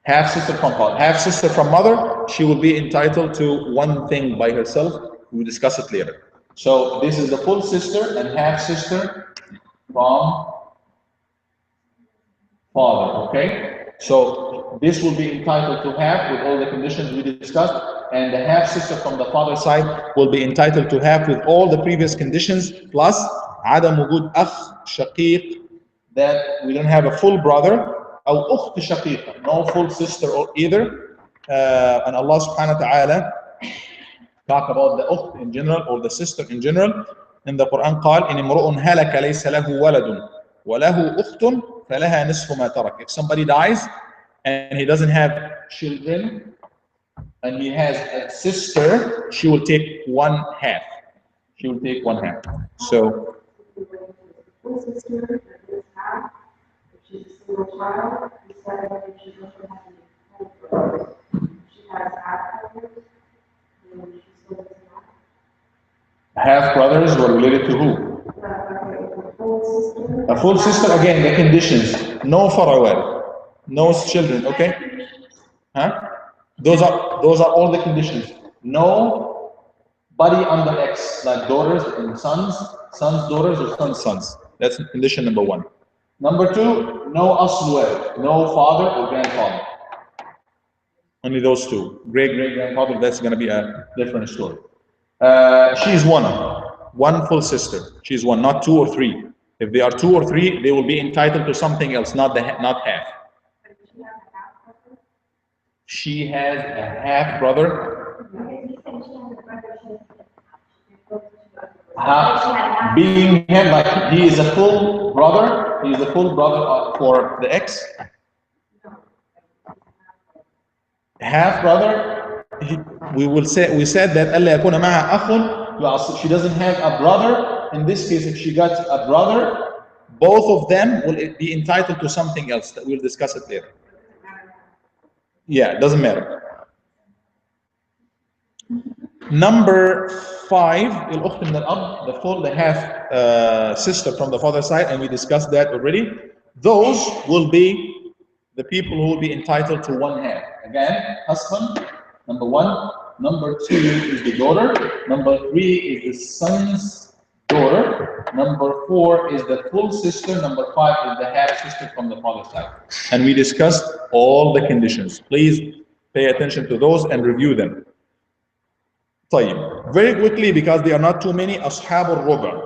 [SPEAKER 1] Half sister from father. Half sister from mother, she will be entitled to one thing by herself. We'll discuss it later. So this is the full sister and half sister from father, okay? So this will be entitled to half with all the conditions we discussed, and the half sister from the father side will be entitled to half with all the previous conditions, plus عدم وجود أخ شقيق, that we don't have a full brother, أو أخت شقيقة, no full sister or either. And Allah subhanahu wa ta'ala talk about the أخت in general or the sister in general. In the Quran قال إن امرؤ هلك ليس له ولد وله أخت فلها نصف ما ترك. If somebody dies and he doesn't have children and he has a sister, she will take one half. She will take one half. So
[SPEAKER 3] she's a single child, she said that she doesn't have any brothers. She has half brothers, and she still doesn't have.
[SPEAKER 1] Half brothers were related to who? A full sister, again, the conditions. No farawal, no children, okay? Huh? Those are all the conditions. No body under X, like daughters and sons, daughters, or sons. That's condition number one. Number two, no asl, no father or grandfather. Only those two. Great-great-grandfather, that's going to be a different story. She's one full sister. She's one, not two or three. If they are two or three, they will be entitled to something else, not half. She has a half brother. Being him, like he is a full brother. He is a full brother for the ex. Half brother. We said that ألا يكون معها أخ. She doesn't have a brother. In this case, if she got a brother, both of them will be entitled to something else that we'll discuss it later. Yeah, doesn't matter. Number 5, الأخت من الأب, the half sister from the father's side, and we discussed that already. Those will be the people who will be entitled to 1/2. Again, husband, number 1. Number 2 is the daughter. Number 3 is the son's daughter. Number 4 is the full sister. Number 5 is the half sister from the father's side. And we discussed all the conditions. Please pay attention to those and review them. طيب. Very quickly, because there are not too many, أصحاب الربع,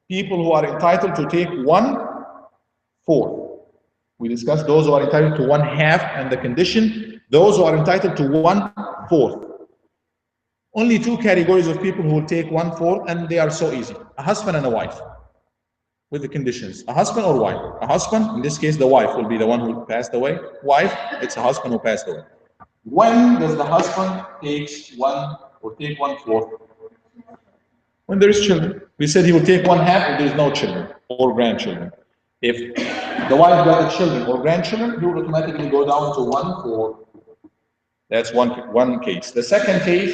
[SPEAKER 1] people who are entitled to take 1/4. We discussed those who are entitled to 1/2 and the condition. Those who are entitled to 1/4. Only 2 categories of people who will take 1/4, and they are so easy: a husband and a wife, with the conditions: a husband or wife. A husband, in this case, the wife will be the one who passed away. Wife, it's a husband who passed away. When does the husband take 1/4? When there is children. We said he will take 1/2 if there is no children or grandchildren. If the wife got the children or grandchildren, he will automatically go down to 1/4. That's one case. The second case,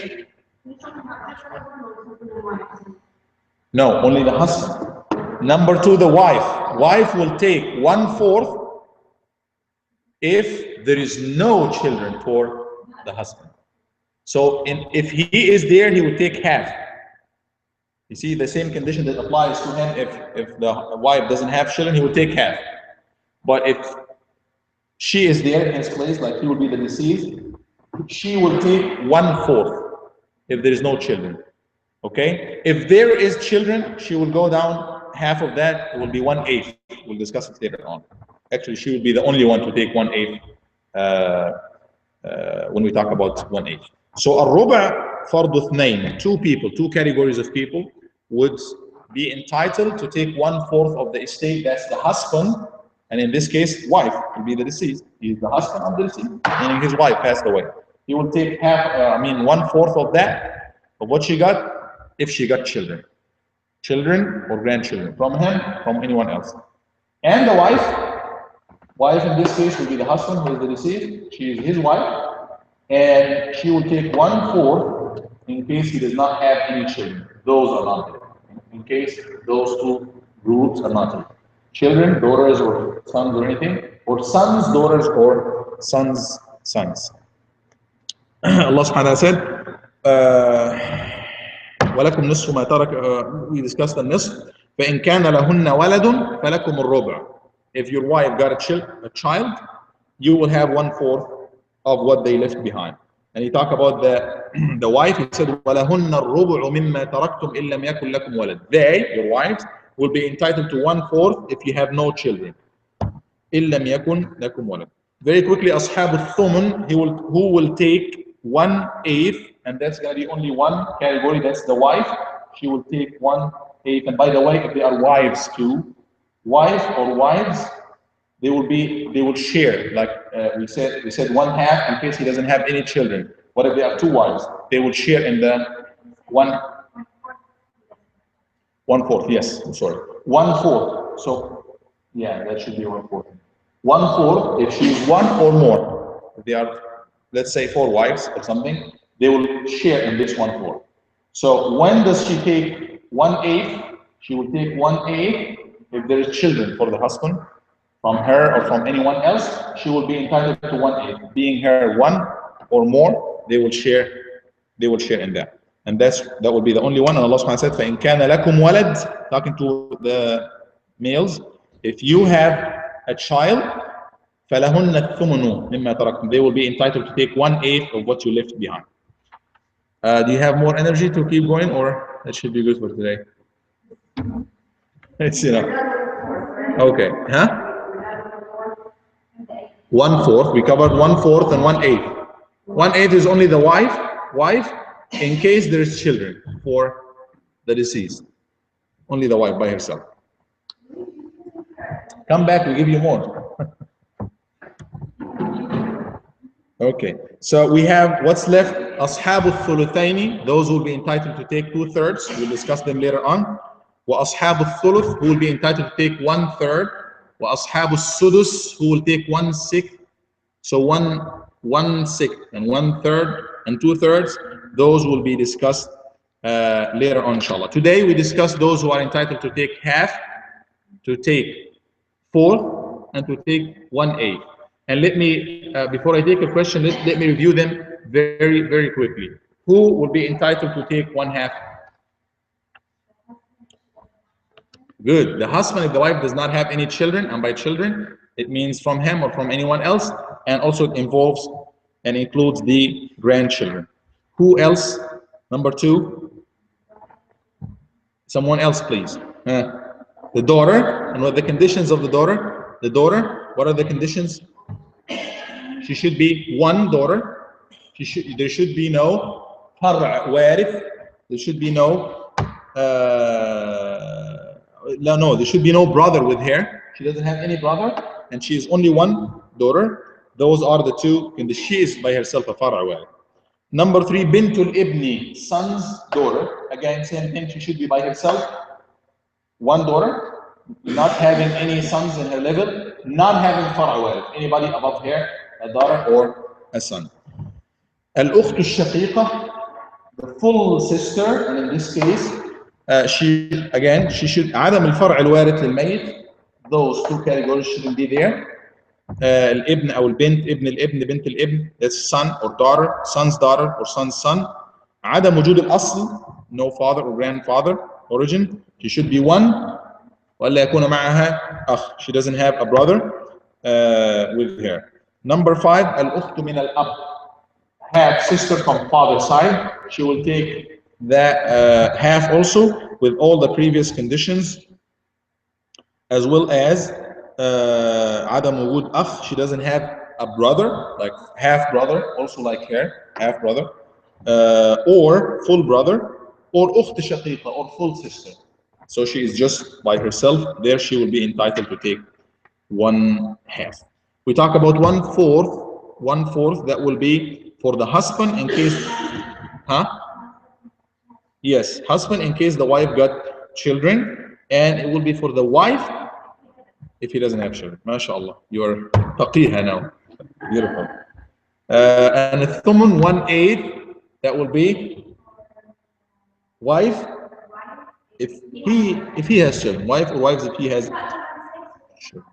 [SPEAKER 1] no, only the husband. Number 2, the wife. Wife will take 1/4 if there is no children for the husband. So if he is there, he will take half. You see the same condition that applies to him. If the wife doesn't have children, he will take half. But if she is there in his place, like he will be the deceased, she will take 1/4 if there is no children. Okay? If there is children, she will go down half of that. It will be 1/8. We'll discuss it later on. Actually, she will be the only one to take 1/8 when we talk about 1/8. So الربع فرض اثنين, 2 people, 2 categories of people would be entitled to take 1/4 of the estate. That's the husband, and in this case, wife will be the deceased. He is the husband of the deceased, meaning his wife passed away. He will take 1/4 of that, of what she got, if she got children or grandchildren from him, from anyone else. And the wife in this case will be the husband who is the deceased. She is his wife, and she will take 1/4 in case he does not have any children. Those are not there. In case those 2 groups are not there. Children, daughters or sons or anything, or sons, daughters, or sons. Allah subhanahu wa ta'ala said, وَلَكُمْ نِصْفُ مَا تَرَكَ, we discussed the nisf. فَإِنْ كَانَ لَهُنَّ وَلَدٌ فَلَكُمُ الرُّبُعُ. If your wife got a child, you will have 1/4 of what they left behind. And he talked about the wife. He said, وَلَهُنَّ الرُّبُعُ مِمَّا تَرَكْتُمْ إِن لَّمْ يَكُن لَكُمْ وَلَدٌ. They, your wives, will be entitled to 1/4 if you have no children. إِن لَّمْ يَكُن لَكُمْ وَلَدٌ. Very quickly, أصحاب الثمن, who will take 1/8, and that's going to be only one category. That's the wife. She will take 1/8. And by the way, if they are wives too, wife or wives, they will share. Like we said 1/2 in case he doesn't have any children. What if they are 2 wives? They will share in the 1/4. Yes, I'm sorry, 1/4. So yeah, that should be 1/4. 1/4 if she is 1 or more. If they are, let's say, 4 wives or something, they will share in this 1/4. So when does she take 1/8? She will take 1/8 if there is children for the husband, from her or from anyone else. She will be entitled to 1/8. Being her 1 or more, they will share in that. And that will be the only one. And Allah subhanahu wa ta'ala said, فَإِنْ كَانَ لَكُمْ وَلَدٌ, talking to the males, if you have a child, فَلَهُنَّ الثُّمُنُ مِمَّا تَرَكْتُمْ, they will be entitled to take 1/8 of what you left behind. Do you have more energy to keep going, or that should be good for today? It's okay, huh? 1/4. We covered 1/4 and 1/8. 1/8 is only the wife in case there is children for the deceased. Only the wife by herself. Come back, we'll give you more. Okay, so we have what's left. أصحاب الثلثين, those who will be entitled to take 2/3. We'll discuss them later on. وأصحاب الثلث, who will be entitled to take 1/3. وأصحاب السدس, who will take 1/6. So 1/6 and 1/3 and 2/3, those will be discussed later on, inshallah. Today we discuss those who are entitled to take half, to take fourth, and to take 1/8. And let me, before I take a question, let me review them very, very quickly. Who will be entitled to take 1/2? Good. The husband, if the wife does not have any children, and by children, it means from him or from anyone else, and also it involves and includes the grandchildren. Who else? Number 2. Someone else, please. The daughter. And what are the conditions of the daughter? The daughter, what are the conditions? She should be one daughter. There should be no far'a warith. There should be no there should be no brother with her. She doesn't have any brother, and she is only one daughter. Those are the 2 conditions. She is by herself a far'a warith. Number 3, bintul ibni, son's daughter. Again, same thing. She should be by herself, one daughter, not having any sons in her level, not having far'a warith, anybody above her, a daughter or a son. Al-ukht al-shaqiqa, the full sister, and in this case, she should عدم الفرع الوارث للميت. Those 2 categories shouldn't be there. الابن أو البنت، ابن الابن، بنت الابن، that's son or daughter, son's daughter or son's son. عدم وجود الأصل, no father or grandfather origin. She should be one. ولا يكون معها أخ. She doesn't have a brother with her. Number 5, الأخت من الأب, half sister from father's side. She will take that half also with all the previous conditions, as well as عدم وجود أخ. She doesn't have a brother, like half brother, also like her, half brother, or full brother, or أخت شقيقة, or full sister. So she is just by herself. There she will be entitled to take 1/2. We talk about 1/4. 1/4, that will be for the husband in case, Yes, husband in case the wife got children, and it will be for the wife if he doesn't have children. MashaAllah, you are taqiha now. Beautiful. And the thumun 1/8, that will be wife if he has children. Wife or wives if he has children.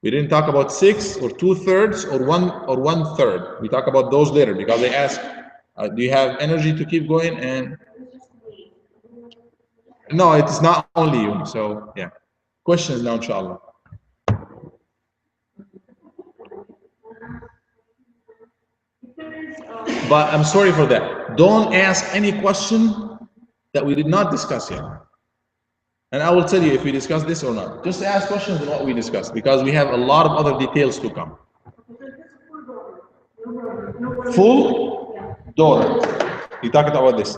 [SPEAKER 1] We didn't talk about 6 or 2/3 or 1/3. We talk about those later because they ask, do you have energy to keep going? And no, it is not only you. So yeah, questions now, inshallah. But I'm sorry for that. Don't ask any question that we did not discuss yet. And I will tell you if we discuss this or not. Just ask questions on what we discussed, because we have a lot of other details to come. Full daughter. You talking about this?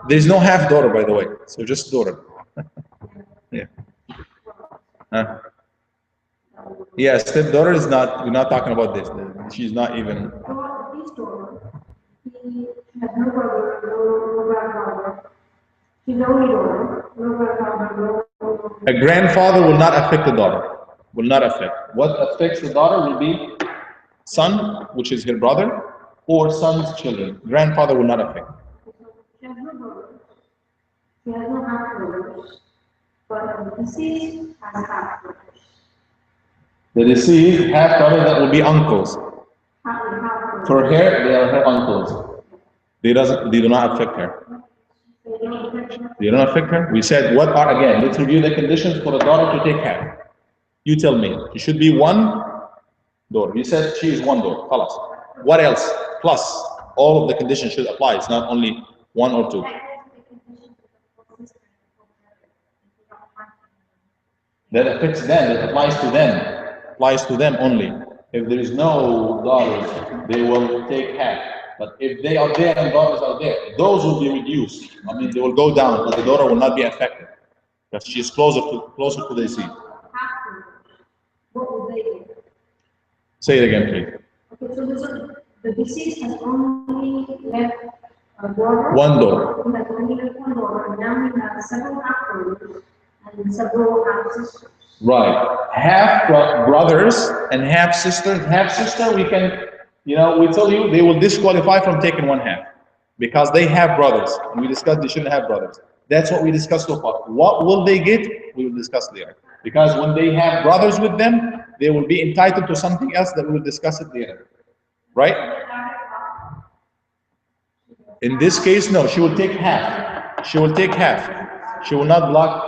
[SPEAKER 1] There is no half daughter, by the way. So just daughter. Yeah. Yeah, stepdaughter is not. We're not talking about this. She's not even.
[SPEAKER 3] Has no brother, no grandfather. She's only daughter, no grandfather, no.
[SPEAKER 1] A grandfather will not affect the daughter. Will not affect. What affects the daughter will be son, which is her brother, or son's children. Grandfather will not affect.
[SPEAKER 3] She has no brothers. She has no half brothers. But the deceased has half brothers.
[SPEAKER 1] The deceased half brother, that will be uncles. For her, they are her uncles. They do not affect her. They don't affect her. We said, what are, again, let's review the conditions for a daughter to take half. You tell me. She should be one daughter. You said she is one daughter. Khalas. What else? Plus, all of the conditions should apply. It's not only 1 or 2. That affects them. That applies to them. Applies to them only. If there is no daughters, they will take half. But if they are there and daughters are there, those will be reduced. I mean, they will go down, but the daughter will not be affected because she is closer to the deceased.
[SPEAKER 3] What would they do?
[SPEAKER 1] Say it again, please.
[SPEAKER 3] Okay, so the deceased has only left a daughter.
[SPEAKER 1] One daughter.
[SPEAKER 3] He has only left one daughter, and now he has several half brothers and several half sisters.
[SPEAKER 1] Right. Half brothers and half sisters. Half sister, we can, we tell you they will disqualify from taking one half because they have brothers. And we discussed they shouldn't have brothers. That's what we discussed so far. What will they get? We will discuss later. Because when they have brothers with them, they will be entitled to something else that we will discuss it later. Right? In this case, no, she will take half. She will take half. She will not block.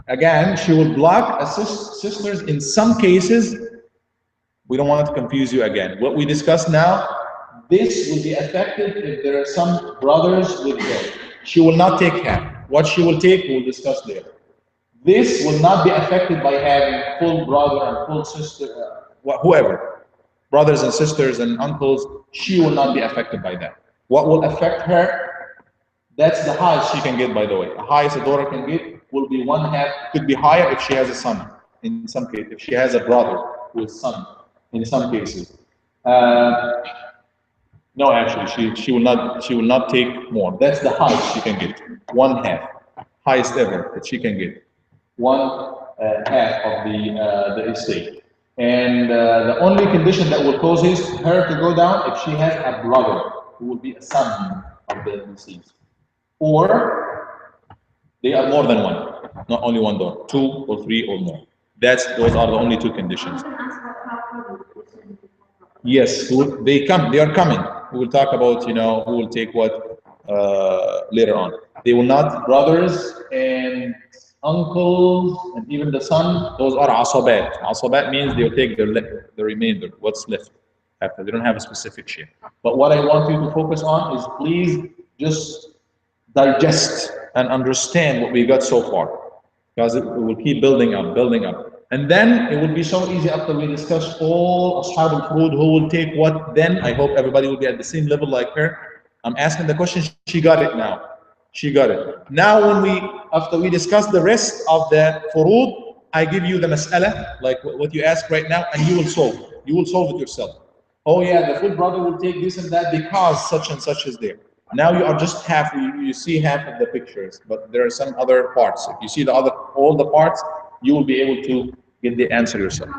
[SPEAKER 1] Again, she will block sisters in some cases. We don't want to confuse you again. What we discussed now, this will be affected if there are some brothers with her. She will not take half. What she will take, we'll discuss later. This will not be affected by having full brother and full sister, whoever. Brothers and sisters and uncles, she will not be affected by that. What will affect her, that's the highest she can get, by the way. The highest a daughter can get will be one half, could be higher if she has a son, in some cases. If she has a brother with son, in some cases. No, actually, she will not take more. That's the highest she can get. One half, highest ever that she can get. One half of the estate. And the only condition that will cause her to go down if she has a brother who will be a son of the deceased. Or they are more than one, not only one daughter, 2 or 3 or more. Those are the only 2 conditions. Yes, they are coming. We will talk about, who will take what later on. They will not, brothers and uncles and even the son, those are asabat. Asabat means they'll take the remainder, what's left after. They don't have a specific share. But what I want you to focus on is please just digest and understand what we got so far, because it will keep building up. And then it will be so easy after we discuss all Ashab al-Furud who will take what. Then I hope everybody will be at the same level like her. I'm asking the question, she got it now. She got it. Now after we discuss the rest of the Furud, I give you the mas'ala, like what you ask right now, and you will solve. You will solve it yourself. Oh yeah, the full brother will take this and that because such and such is there. Now you are just half, you see half of the pictures, but there are some other parts. If you see all the parts, you will be able to get the answer yourself.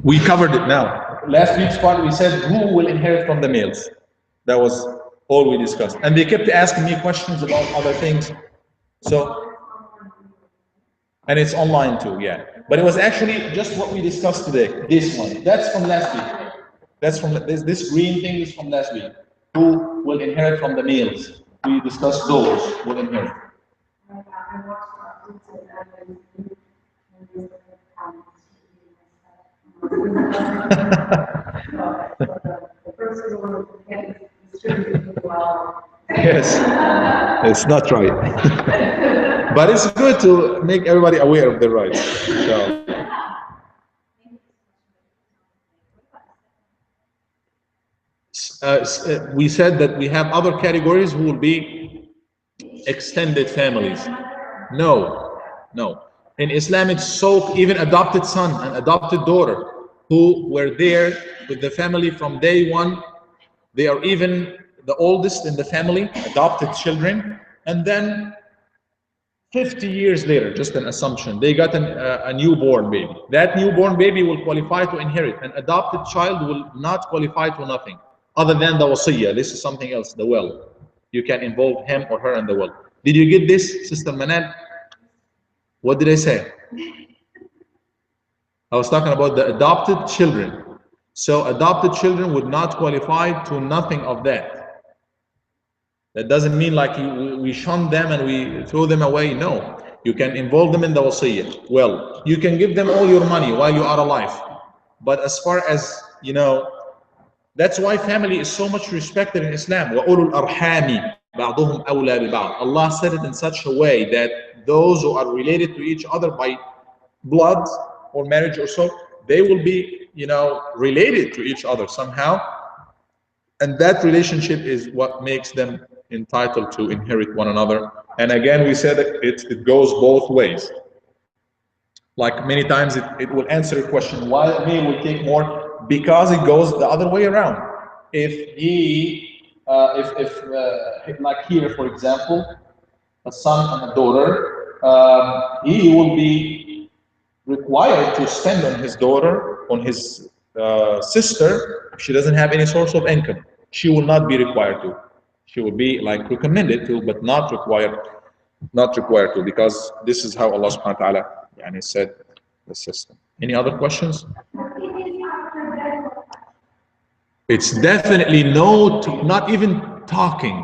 [SPEAKER 1] We covered it now. Last week's part, we said who will inherit from the males. That was all we discussed. And they kept asking me questions about other things. And it's online too, yeah. But it was actually just what we discussed today. This one, that's from last week. That's from this green thing is from last week. Who will inherit from the males? We discussed those will inherit. Yes, it's not right. But it's good to make everybody aware of their rights. We said that we have other categories who will be extended families. No. In Islam, it's so even adopted son and adopted daughter who were there with the family from day one. They are even the oldest in the family, adopted children, and then 50 years later, just an assumption, they got a newborn baby. That newborn baby will qualify to inherit. An adopted child will not qualify to nothing other than the wasiyah. This is something else, the will. You can involve him or her in the will. Did you get this, Sister Manal? What did I say? I was talking about the adopted children. So adopted children would not qualify to nothing of that. That doesn't mean like we shun them and we throw them away. No, you can involve them in the wasiyah. Well, you can give them all your money while you are alive. But as far as, that's why family is so much respected in Islam. وَأُولُو الْأَرْحَامِ بَعْضُهُمْ أَوْلَى بِبَعْضٍ. Allah said it in such a way that those who are related to each other by blood or marriage or so, they will be, related to each other somehow. And that relationship is what makes them entitled to inherit one another. And again, we said that it goes both ways. Like many times it will answer a question, why a male will take more? Because it goes the other way around. If like here, for example, a son and a daughter, he will be required to spend on his daughter, on his sister, if she doesn't have any source of income. She will not be required to. She will be like recommended to, but not required to, because this is how Allah subhanahu wa ta'ala said the system. Any other questions? It's definitely not even talking.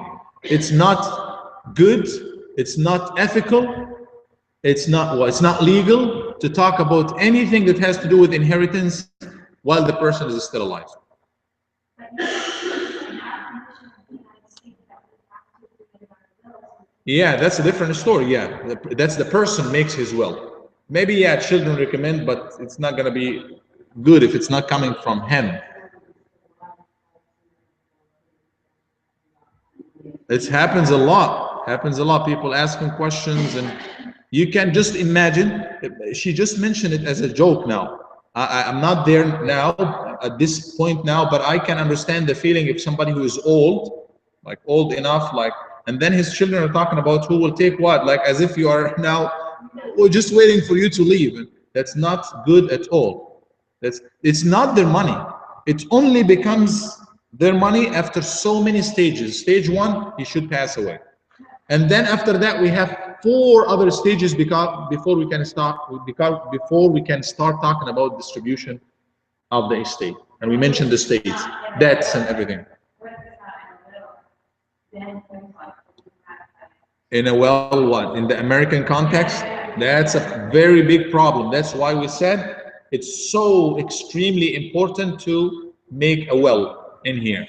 [SPEAKER 1] It's not good. It's not ethical. It's not legal to talk about anything that has to do with inheritance while the person is still alive. Yeah, that's a different story. Yeah, that's the person makes his will. Maybe, yeah, children recommend, but it's not going to be good if it's not coming from him. It happens a lot. People asking questions, and you can just imagine. She just mentioned it as a joke now. I'm not there now at this point now, but I can understand the feeling if somebody who is old, like old enough, like, and then his children are talking about who will take what, like as if you are now just waiting for you to leave. That's not good at all. It's not their money. It only becomes their money after so many stages. Stage one, he should pass away. And then after that, we have 4 other stages before we can start talking about distribution of the estate. And we mentioned the states, debts and everything. In a well, what? In the American context, that's a very big problem. That's why we said it's so extremely important to make a will in here.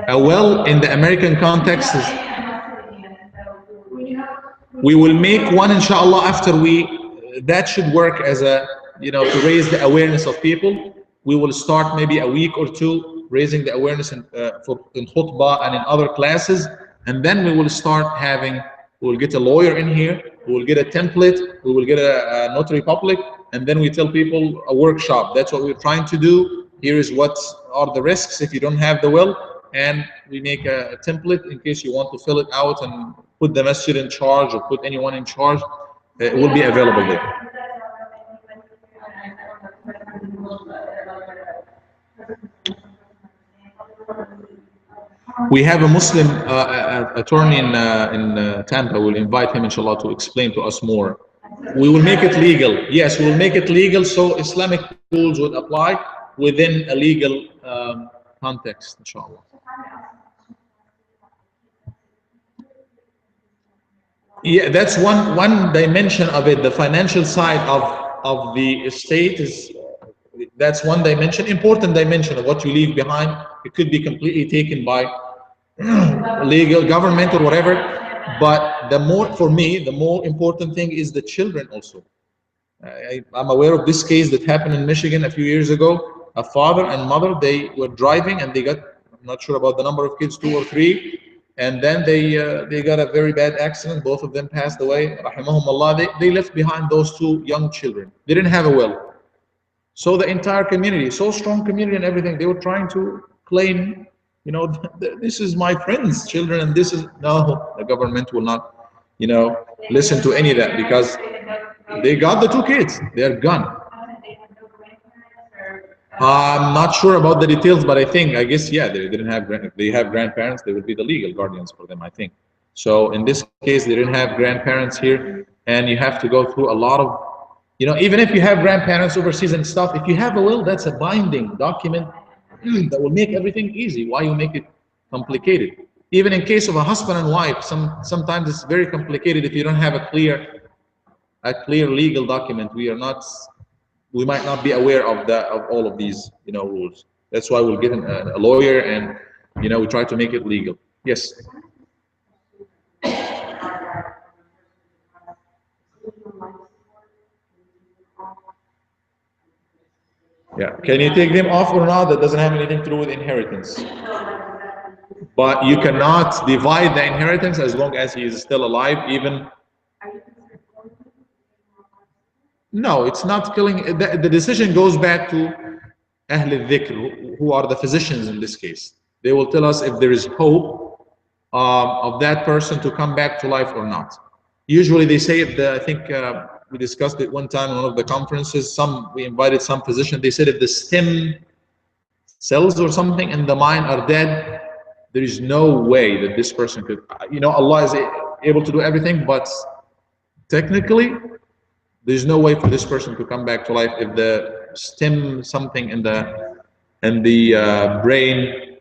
[SPEAKER 1] A will in the American context is, we will make one inshallah after that should work as a, to raise the awareness of people. We will start maybe a week or 2 raising the awareness in khutbah and in other classes, and then we will start we'll get a lawyer in here, we will get a template, we will get a notary public, and then we tell people a workshop. That's what we're trying to do. Here is what are the risks if you don't have the will, and we make a template in case you want to fill it out and put the masjid in charge or put anyone in charge. It will be available there. We have a Muslim attorney in Tampa. We'll invite him inshallah to explain to us more. We will make it legal. Yes, we will make it legal so Islamic rules would apply within a legal context, inshallah. Yeah, that's one dimension of it. The financial side of the estate is, that's one dimension, important dimension of what you leave behind. It could be completely taken by legal, government or whatever. But for me, the more important thing is the children also. I'm aware of this case that happened in Michigan a few years ago. A father and mother, they were driving and they got, I'm not sure about the number of kids, 2 or 3. And then they got a very bad accident. Both of them passed away. Rahimahumullah. They left behind those 2 young children. They didn't have a will. So the entire community, so strong community and everything, they were trying to claim, this is my friend's children, and this is, no, the government will not, listen to any of that, because they got the 2 kids. They're gone. I'm not sure about the details, but I guess, yeah, they didn't have, if they have grandparents, they would be the legal guardians for them, I think. So in this case, they didn't have grandparents here, and you have to go through a lot of, even if you have grandparents overseas and stuff, if you have a will, that's a binding document that will make everything easy. Why you make it complicated? Even in case of a husband and wife, sometimes it's very complicated if you don't have a clear legal document. We might not be aware of all of these, rules. That's why we'll get a lawyer, and we try to make it legal. Yes. Yeah. Can you take them off or not? That doesn't have anything to do with inheritance. But you cannot divide the inheritance as long as he is still alive, even. No, it's not killing. The decision goes back to Ahl al-Dhikr, who are the physicians in this case. They will tell us if there is hope of that person to come back to life or not. Usually they say, if the, I think we discussed it one time in one of the conferences, we invited some physician, they said if the stem cells or something in the mind are dead, there is no way that this person could, Allah is able to do everything, but technically, there's no way for this person to come back to life if the stem, something in the brain,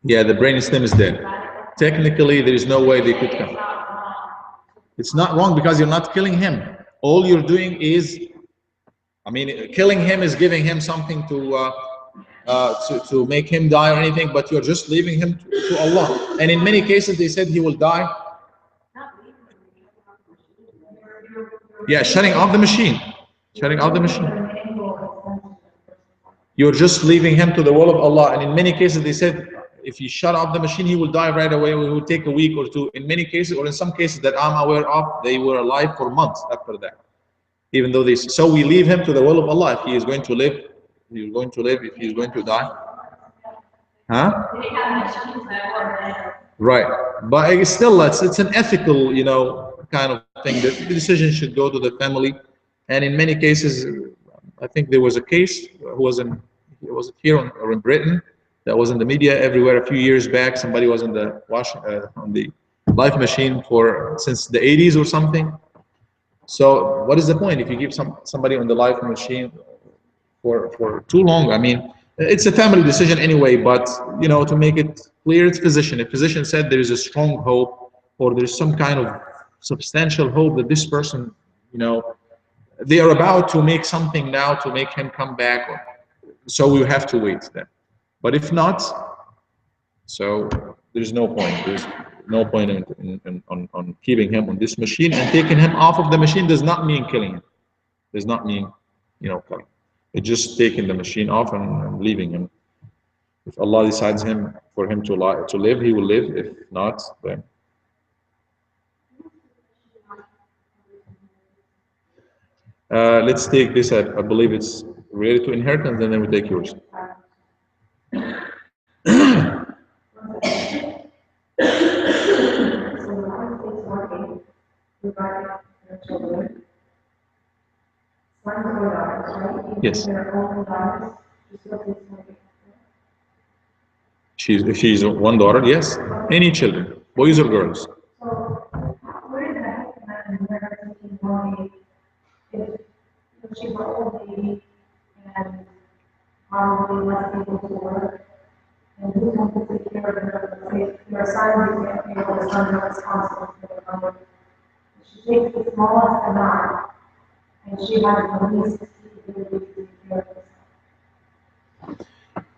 [SPEAKER 1] the brain stem is dead. Technically, there is no way they could come. It's not wrong because you're not killing him. All you're doing is, killing him is giving him something to make him die or anything, but you're just leaving him to Allah. And in many cases, they said he will die. Yeah, shutting off the machine. Shutting off the machine. You're just leaving him to the will of Allah. And in many cases, they said, if you shut off the machine, he will die right away. It will take a week or two. In many cases, or in some cases that I'm aware of, they were alive for months after that. Even though so we leave him to the will of Allah. If he is going to live, he's going to live. If he's going to die. Huh? Right. But it's still, it's an ethical, kind of thing. The decision should go to the family. And in many cases, I think there was a case, it was here or in Britain, that was in the media everywhere a few years back. Somebody was on the life machine since the 80s or something. So what is the point if you keep somebody on the life machine for too long? It's a family decision anyway, but to make it clear, it's physician. If physician said there is a strong hope, or there's some kind of substantial hope that this person, they are about to make something now to make him come back, so we have to wait then. But if not, so there's no point. There's no point on keeping him on this machine, and taking him off of the machine does not mean killing him. Does not mean, killing. It's just taking the machine off and leaving him. If Allah decides for him to live, he will live. If not, then. Let's take this. I believe it's related to inheritance, and then we take yours. Yes. She's one daughter, yes. Any children, boys or girls.
[SPEAKER 3] If she's an old lady and probably less able to work, and who's going to take care of her? If your son, you can't pay for the son, you're responsible for the mother. She takes the smallest amount, and she has the least ability to take care of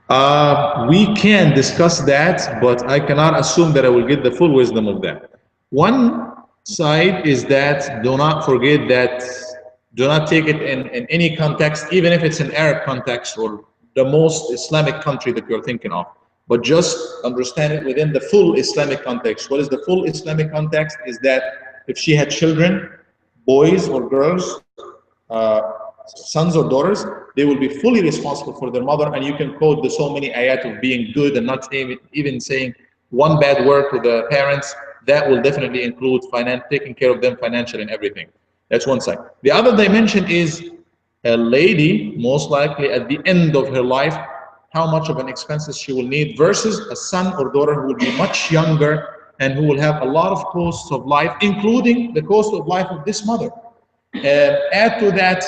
[SPEAKER 3] herself.
[SPEAKER 1] We can discuss that, but I cannot assume that I will get the full wisdom of that. One side is that do not forget that, do not take it in any context, even if it's an Arab context or the most Islamic country that you're thinking of, but just understand it within the full Islamic context. What is the full Islamic context? Is that if she had children, boys or girls, sons or daughters, they will be fully responsible for their mother, and you can quote the so many ayat of being good and not even saying one bad word to the parents. That will definitely include taking care of them financially and everything. That's one side. The other dimension is a lady, most likely at the end of her life, how much of an expenses she will need, versus a son or daughter who will be much younger and who will have a lot of costs of life, including the cost of life of this mother. Add to that,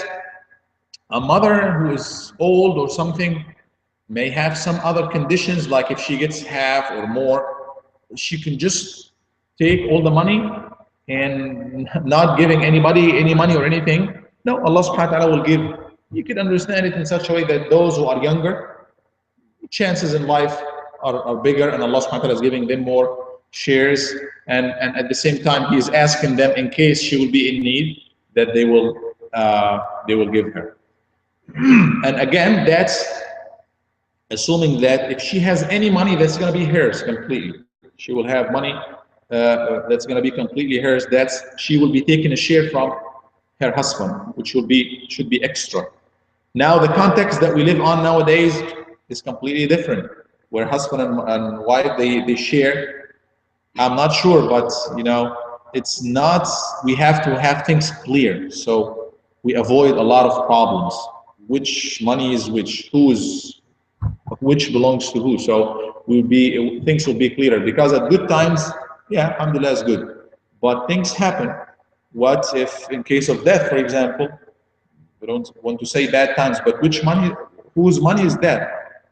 [SPEAKER 1] a mother who is old or something may have some other conditions, like if she gets half or more, she can just take all the money and not giving anybody any money or anything. No, Allah subhanahu wa ta'ala will give. You can understand it in such a way that those who are younger, chances in life are bigger, and Allah subhanahu wa ta'ala is giving them more shares, and at the same time He is asking them, in case she will be in need, that they will give her. And again, that's assuming that if she has any money, that's going to be hers completely. She will have money that's going to be completely hers. She will be taking a share from her husband, which should be extra. Now the context that we live on nowadays is completely different, where husband and wife they share I'm not sure, but you know, it's not, we have to have things clear. So we avoid a lot of problems. Which money is which belongs to who. So things will be clearer because at good times, yeah, alhamdulillah is good. But things happen. What if in case of death, for example, we don't want to say bad times, but whose money is that?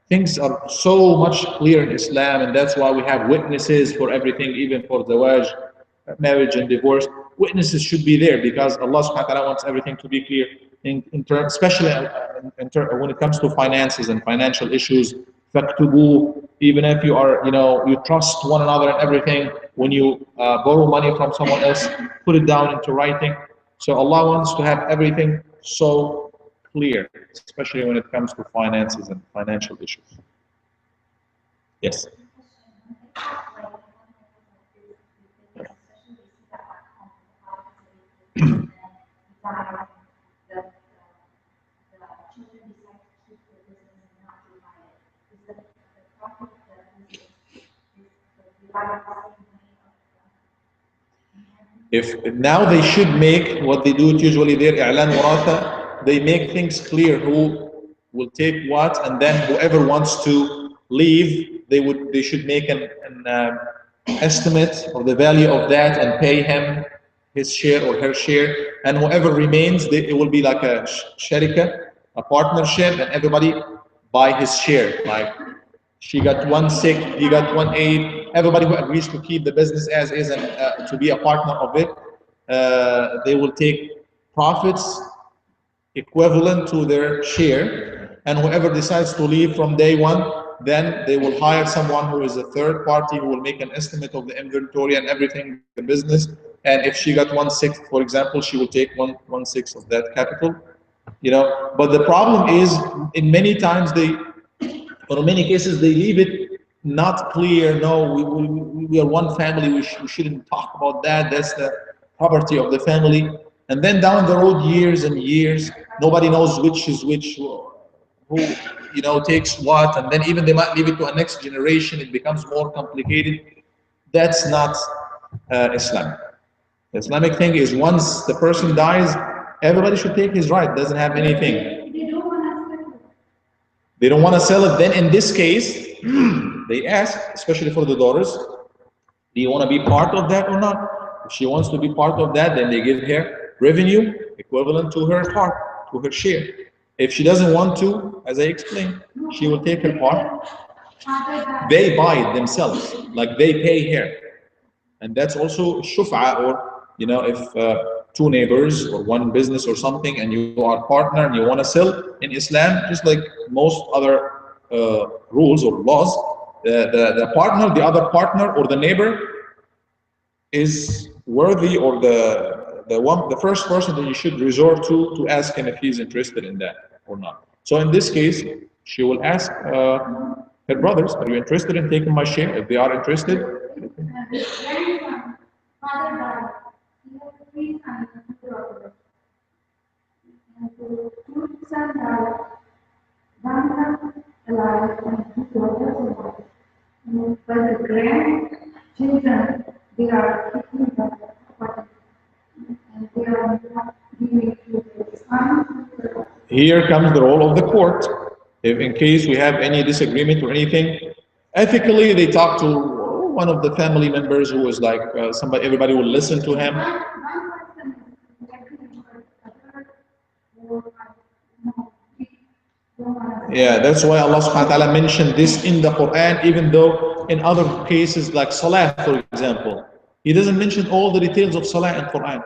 [SPEAKER 1] Things are so much clear in Islam, and that's why we have witnesses for everything, even for zawaj, marriage and divorce. Witnesses should be there because Allah subhanahu wa ta'ala wants everything to be clear, especially when it comes to finances and financial issues. فَاكْتُبُوا, even if you are, you trust one another and everything, when you borrow money from someone else, put it down into writing. So Allah wants to have everything so clear, especially when it comes to finances and financial issues. Yes. If now they should make what they do it usually there, i'lan waratha, they make things clear who will take what, and then whoever wants to leave, they should make an estimate of the value of that and pay him his share or her share, and whoever remains, it will be like a sharika, a partnership, and everybody buy his share. Like she got 1/6, he got 1/8. Everybody who agrees to keep the business as is and to be a partner of it, they will take profits equivalent to their share. And whoever decides to leave from day one, then they will hire someone who is a third party who will make an estimate of the inventory and everything, the business. And if she got 1/6, for example, she will take 1/6 of that capital. But the problem is, in many times or in many cases, they leave it not clear. No, we are one family. We shouldn't talk about that. That's the property of the family. And then down the road, years and years, nobody knows which is which, who takes what, and then even they might leave it to a next generation. It becomes more complicated. That's not Islamic. The Islamic thing is, once the person dies, everybody should take his right. Doesn't have anything. They don't want to sell it. Then in this case, they ask, especially for the daughters, do you want to be part of that or not? If she wants to be part of that, then they give her revenue equivalent to her part, to her share. If she doesn't want to, as I explained, she will take her part. They buy it themselves, like they pay her. And that's also shuf'a, or if two neighbors or one business or something, and you are partner and you want to sell, in Islam, just like most other rules or laws, the partner, the other partner, or the neighbor is worthy, or the first person that you should resort to ask him if he's interested in that or not. So in this case, she will ask her brothers, are you interested in taking my share? If they are interested.
[SPEAKER 3] But the grandchildren, they are keeping the property, and they are not giving to the son.
[SPEAKER 1] Here comes the role of the court. If in case we have any disagreement or anything, ethically they talk to one of the family members who is like everybody will listen to him. Yeah, that's why Allah subhanahu wa ta'ala mentioned this in the Quran, even though in other cases like Salah, for example, He doesn't mention all the details of Salah in Quran.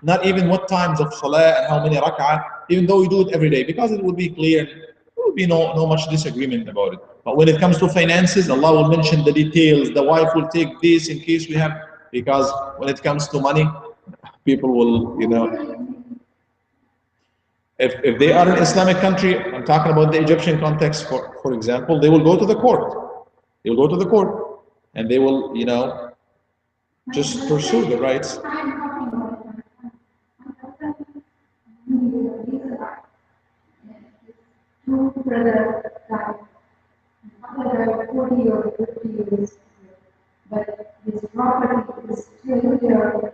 [SPEAKER 1] Not even what times of Salah and how many rak'ah, even though we do it every day, because it will be clear, there will be no much disagreement about it. But when it comes to finances, Allah will mention the details. The wife will take this in case we have, because when it comes to money, people will, if they are an Islamic country, I'm talking about the Egyptian context, for example, they will go to the court. They will go to the court and they will, just pursue the rights. But his
[SPEAKER 3] property is still here.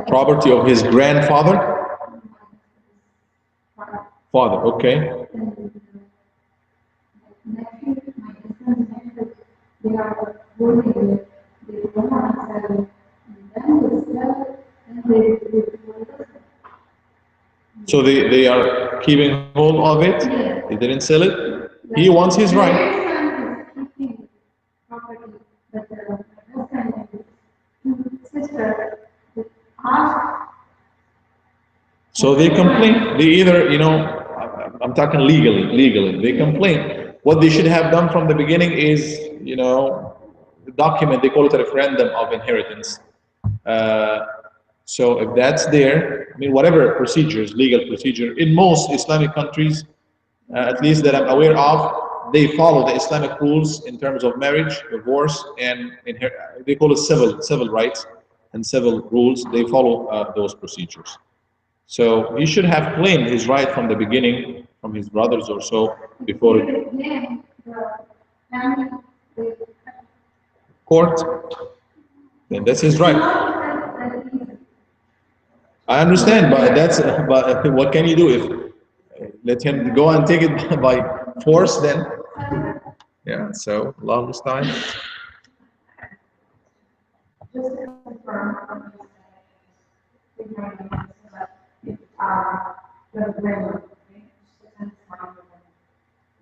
[SPEAKER 1] Property of his grandfather? Father, okay.
[SPEAKER 3] They are working, they don't want to sell it, and then they sell it, and they
[SPEAKER 1] So they are keeping hold of it? They didn't sell it? He wants his right.
[SPEAKER 3] keeping property, but the husband and sister ask.
[SPEAKER 1] So they complain. They either, I'm talking legally, they complain. What they should have done from the beginning is, document, they call it a referendum of inheritance. So if that's there, I mean, whatever procedures, legal procedure, in most Islamic countries, at least that I'm aware of, they follow the Islamic rules in terms of marriage, divorce, and they call it civil rights and civil rules. They follow those procedures. So he should have claimed his right from the beginning, from his brothers or so, before court. Then that's his right. I understand, but what can you do if let him go and take it by force? Then, yeah. So Allah musta'an.
[SPEAKER 3] Just to confirm, the grandmother,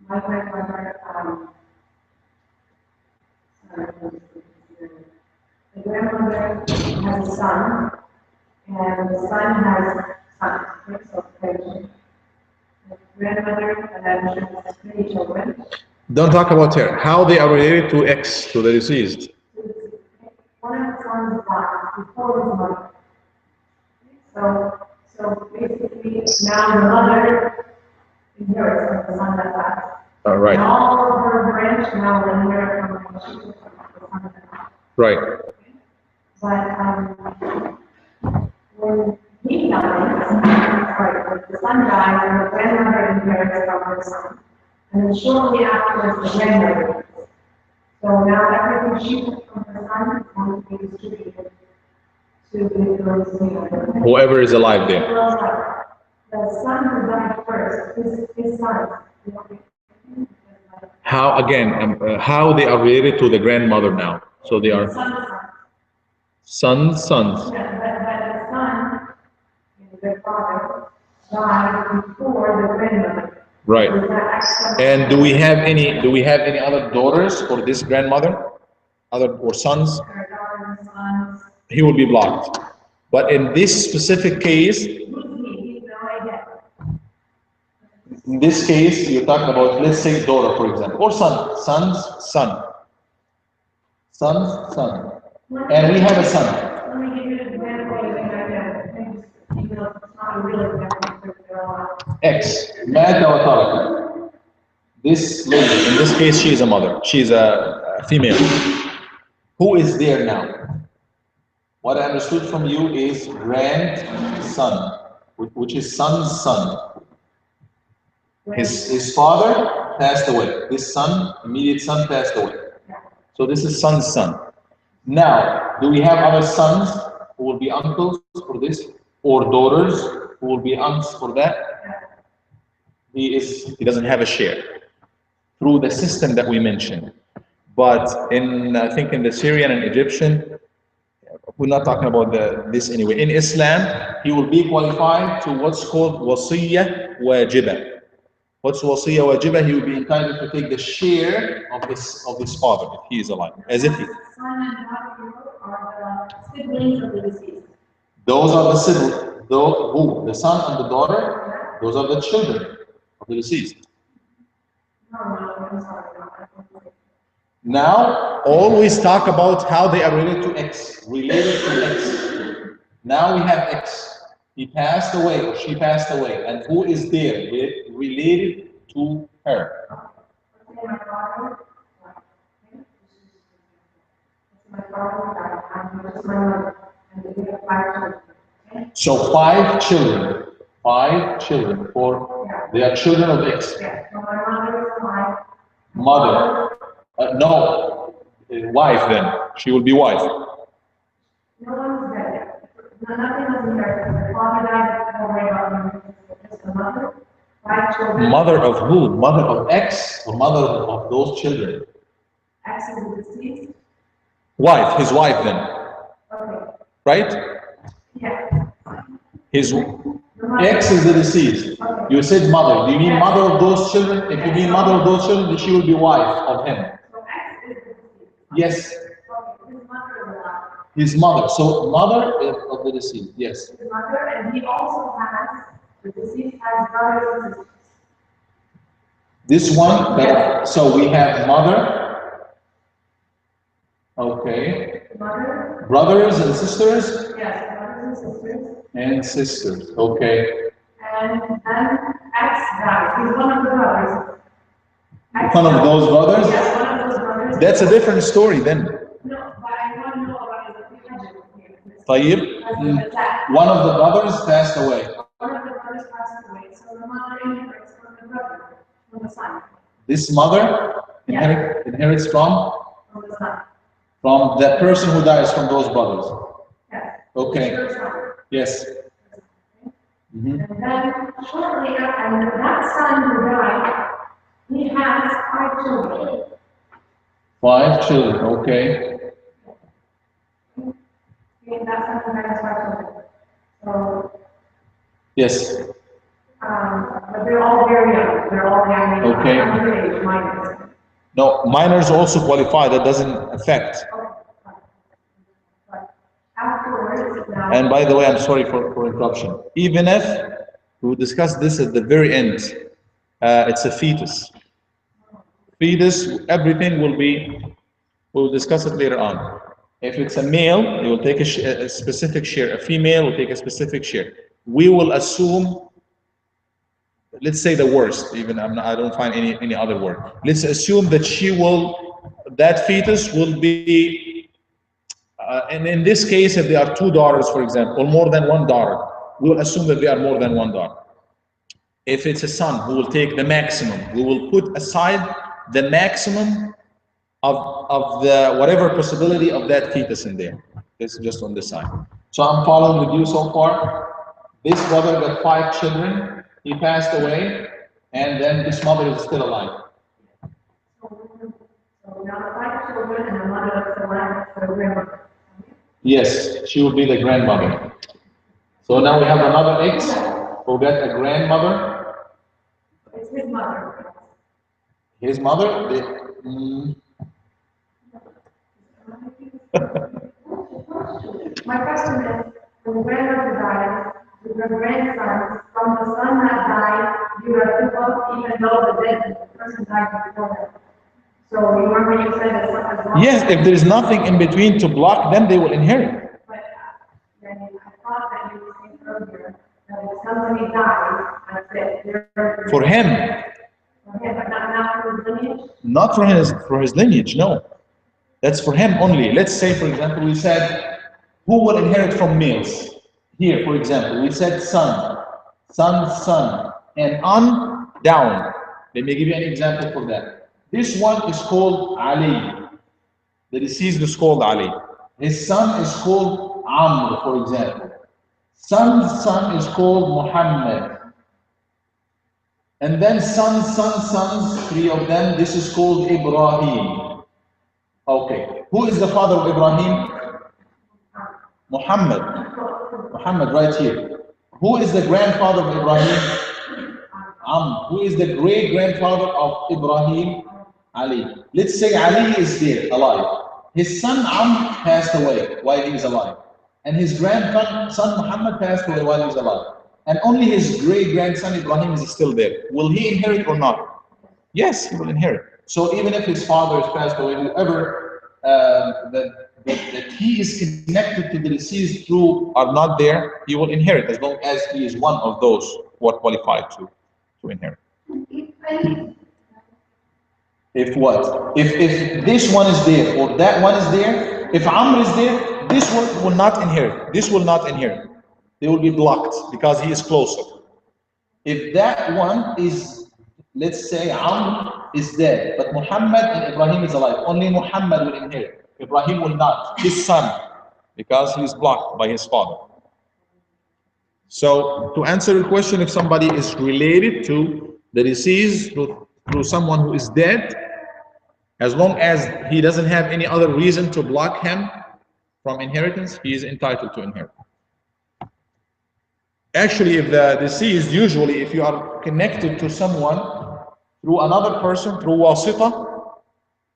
[SPEAKER 3] my grandmother, the grandmother has a son, and the son has sons, so the grandmother, and then she has 3 children.
[SPEAKER 1] Don't talk about her. How they are related to X, to the deceased.
[SPEAKER 3] One of the sons died before his mother. So basically, now the mother inherits from the son that died.
[SPEAKER 1] All right.
[SPEAKER 3] And all of her branch now will inherit from the son that died.
[SPEAKER 1] Right.
[SPEAKER 3] But when he dies, right, the son dies, and the grandmother inherits from her son. And then shortly afterwards, the grandmother dies. So now everything she took from her son is going to be distributed to the girls.
[SPEAKER 1] Whoever is alive there.
[SPEAKER 3] The son who died first, his son.
[SPEAKER 1] How again? How they are related to the grandmother now? So they are sons.
[SPEAKER 3] Yeah, but the son, the father, died before the grandmother.
[SPEAKER 1] Right. And do we have any other daughters for this grandmother? Or sons? He will be blocked. But in this specific case, you're talking about, let's say, daughter, for example, or son. And we have a son.
[SPEAKER 3] Let me give you an example. It's not a real example.
[SPEAKER 1] X. Mata wa taraka. This lady, in this case, she is a mother. She is a female. Who is there now? What I understood from you is grandson, which is son's son. His father passed away. His son, immediate son, passed away. So this is son's son. Now, do we have other sons who will be uncles for this, or daughters who will be aunts for that? He doesn't have a share through the system that we mentioned. But I think in the Syrian and Egyptian, we're not talking about this anyway. In Islam, he will be qualified to what's called wasiyya wajibah. What's wasiyya wajibah? He will be entitled to take the share of his father if he is alive, as if he.
[SPEAKER 3] Son and daughter are the siblings of the deceased.
[SPEAKER 1] Those are the siblings. Who? The son and the daughter? Those are the children of the deceased.
[SPEAKER 3] No, I'm sorry.
[SPEAKER 1] Now, always talk about how they are related to X. Related to X. Now we have X. He passed away, or she passed away, and who is there related to her? So 5 children. 5 children. They are children of X. Mother. No. Wife then. She will be wife.
[SPEAKER 3] No one's dead. Nothing was inherited. The father died, don't worry about him. Just the mother, 5 children.
[SPEAKER 1] Mother of who? Mother of X or mother of those children?
[SPEAKER 3] X is the deceased.
[SPEAKER 1] Wife, his wife then.
[SPEAKER 3] Okay.
[SPEAKER 1] Right?
[SPEAKER 3] Yeah.
[SPEAKER 1] His
[SPEAKER 3] The mother.
[SPEAKER 1] X is the deceased.
[SPEAKER 3] Okay.
[SPEAKER 1] You said mother. Do you mean mother of those children? If you mean mother of those children, then she will be wife of him.
[SPEAKER 3] So X is the deceased.
[SPEAKER 1] Yes,
[SPEAKER 3] Okay. His mother is alive.
[SPEAKER 1] his mother. So mother of the deceased. Yes.
[SPEAKER 3] His mother, and he also has, the deceased has brothers and sisters.
[SPEAKER 1] This one, so we have mother. Okay.
[SPEAKER 3] Mother,
[SPEAKER 1] Brothers and sisters?
[SPEAKER 3] yes, brothers and sisters.
[SPEAKER 1] And sisters. Okay.
[SPEAKER 3] And then X dies. He's one of the brothers. X
[SPEAKER 1] One of
[SPEAKER 3] dies.
[SPEAKER 1] those brothers?
[SPEAKER 3] Yes, one of those brothers.
[SPEAKER 1] That's a different story then.
[SPEAKER 3] No, but I want to know about his religion here.
[SPEAKER 1] طيب.
[SPEAKER 3] Because of that.
[SPEAKER 1] One of the brothers passed away.
[SPEAKER 3] One of the brothers passed away, so the mother inherits from the brother, from the son,
[SPEAKER 1] This mother inherits from
[SPEAKER 3] from the son.
[SPEAKER 1] the person who dies from those brothers.
[SPEAKER 3] Yes.
[SPEAKER 1] Okay.
[SPEAKER 3] The first one.
[SPEAKER 1] Yes. Mhm.
[SPEAKER 3] And then shortly after, and that son who died, he has 5 children.
[SPEAKER 1] 5 children. Okay.
[SPEAKER 3] Okay, that son who has 5 children. So,
[SPEAKER 1] Yes.
[SPEAKER 3] but they're all very young. They're all young.
[SPEAKER 1] Okay.
[SPEAKER 3] Underage, minors.
[SPEAKER 1] No, minors also qualify. That doesn't affect.
[SPEAKER 3] But afterwards, now.
[SPEAKER 1] And by the way, I'm sorry for interruption. Even if we will discuss this at the very end, it's a fetus. Fetus, everything will be. We'll discuss it later on. If it's a male, it will take a specific share. A female will take a specific share. We will assume. Let's say the worst. Even I don't find any other word. Let's assume that that fetus will be. And in this case, if there are 2 daughters, for example, or more than 1 daughter, we will assume that there are more than 1 daughter. If it's a son, we will take the maximum. We will put aside the maximum of the whatever possibility of that fetus in there. This is just on this side. So I'm following with you so far. This brother got 5 children. He passed away, and then this mother is still alive.
[SPEAKER 3] So now the 5 children and the mother is alive for the grandmother.
[SPEAKER 1] Yes, she will be the grandmother. So now we have another X. We'll get a grandmother.
[SPEAKER 3] It's his mother.
[SPEAKER 1] His mother.
[SPEAKER 3] My question is, when the grandmother dies, to the grandson, from the son that died, you are to both, even though the person died before them. So you remember you said that something.
[SPEAKER 1] Yes, if there is nothing in between to block them, they will inherit.
[SPEAKER 3] But then I thought that you were saying earlier that if somebody dies, that's it. They're
[SPEAKER 1] For him,
[SPEAKER 3] for him, but not for his lineage.
[SPEAKER 1] not for his lineage, no. That's for him only. Let's say, for example, we said, who will inherit from males? Here, for example, we said son, and on, down. Let me give you an example for that. This one is called Ali. The deceased is called Ali. His son is called Amr, for example. Son's son is called Muhammad. And then sons, 3 of them, this is called Ibrahim. Okay. Who is the father of Ibrahim? Muhammad. Muhammad, right here. Who is the grandfather of Ibrahim? Who is the great-grandfather of Ibrahim? Ali. Let's say Ali is there, alive. His son passed away while he is alive. And his grandson Muhammad passed away while he is alive. And only his great-grandson Ibrahim is still there. Will he inherit or not? Yes, he will inherit. So even if his father has passed away, whoever that he is connected to the deceased through are not there, he will inherit as long as he is one of those who are qualified to inherit. If what? If this one is there or that one is there, if Amr is there, this one will not inherit. This will not inherit. They will be blocked because he is closer. If that one is let's say Amr is dead, but Muhammad and Ibrahim is alive. Only Muhammad will inherit. Ibrahim will not, his son, because he's blocked by his father. So to answer the question, if somebody is related to the deceased through someone who is dead, as long as he doesn't have any other reason to block him from inheritance, he is entitled to inherit. Actually, if the deceased, usually if you are connected to someone through another person, through wasita,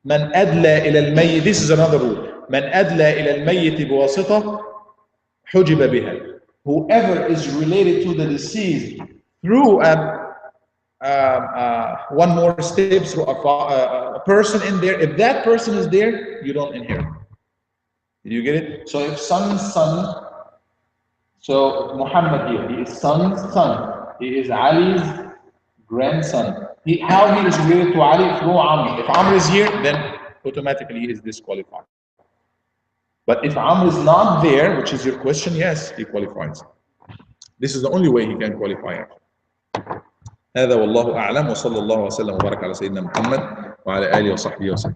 [SPEAKER 1] من أدلى إلى الميت, this is another rule, من أدلى إلى الميت بواسطة حجب بها. Whoever is related to the deceased through one more step, through a person in there, if that person is there, you don't inherit. Did you get it? So if son's son, so Muhammad here, he is son's son, he is Ali's grandson. How he is related to Ali? Through Amr. If Amr is here, then automatically he is disqualified. But if Amr is not there, which is your question, yes, he qualifies. This is the only way he can qualify. هذا والله أعلم وصلى الله وسلم وبارك على سيدنا محمد وعلى آله وصحبه وسلم.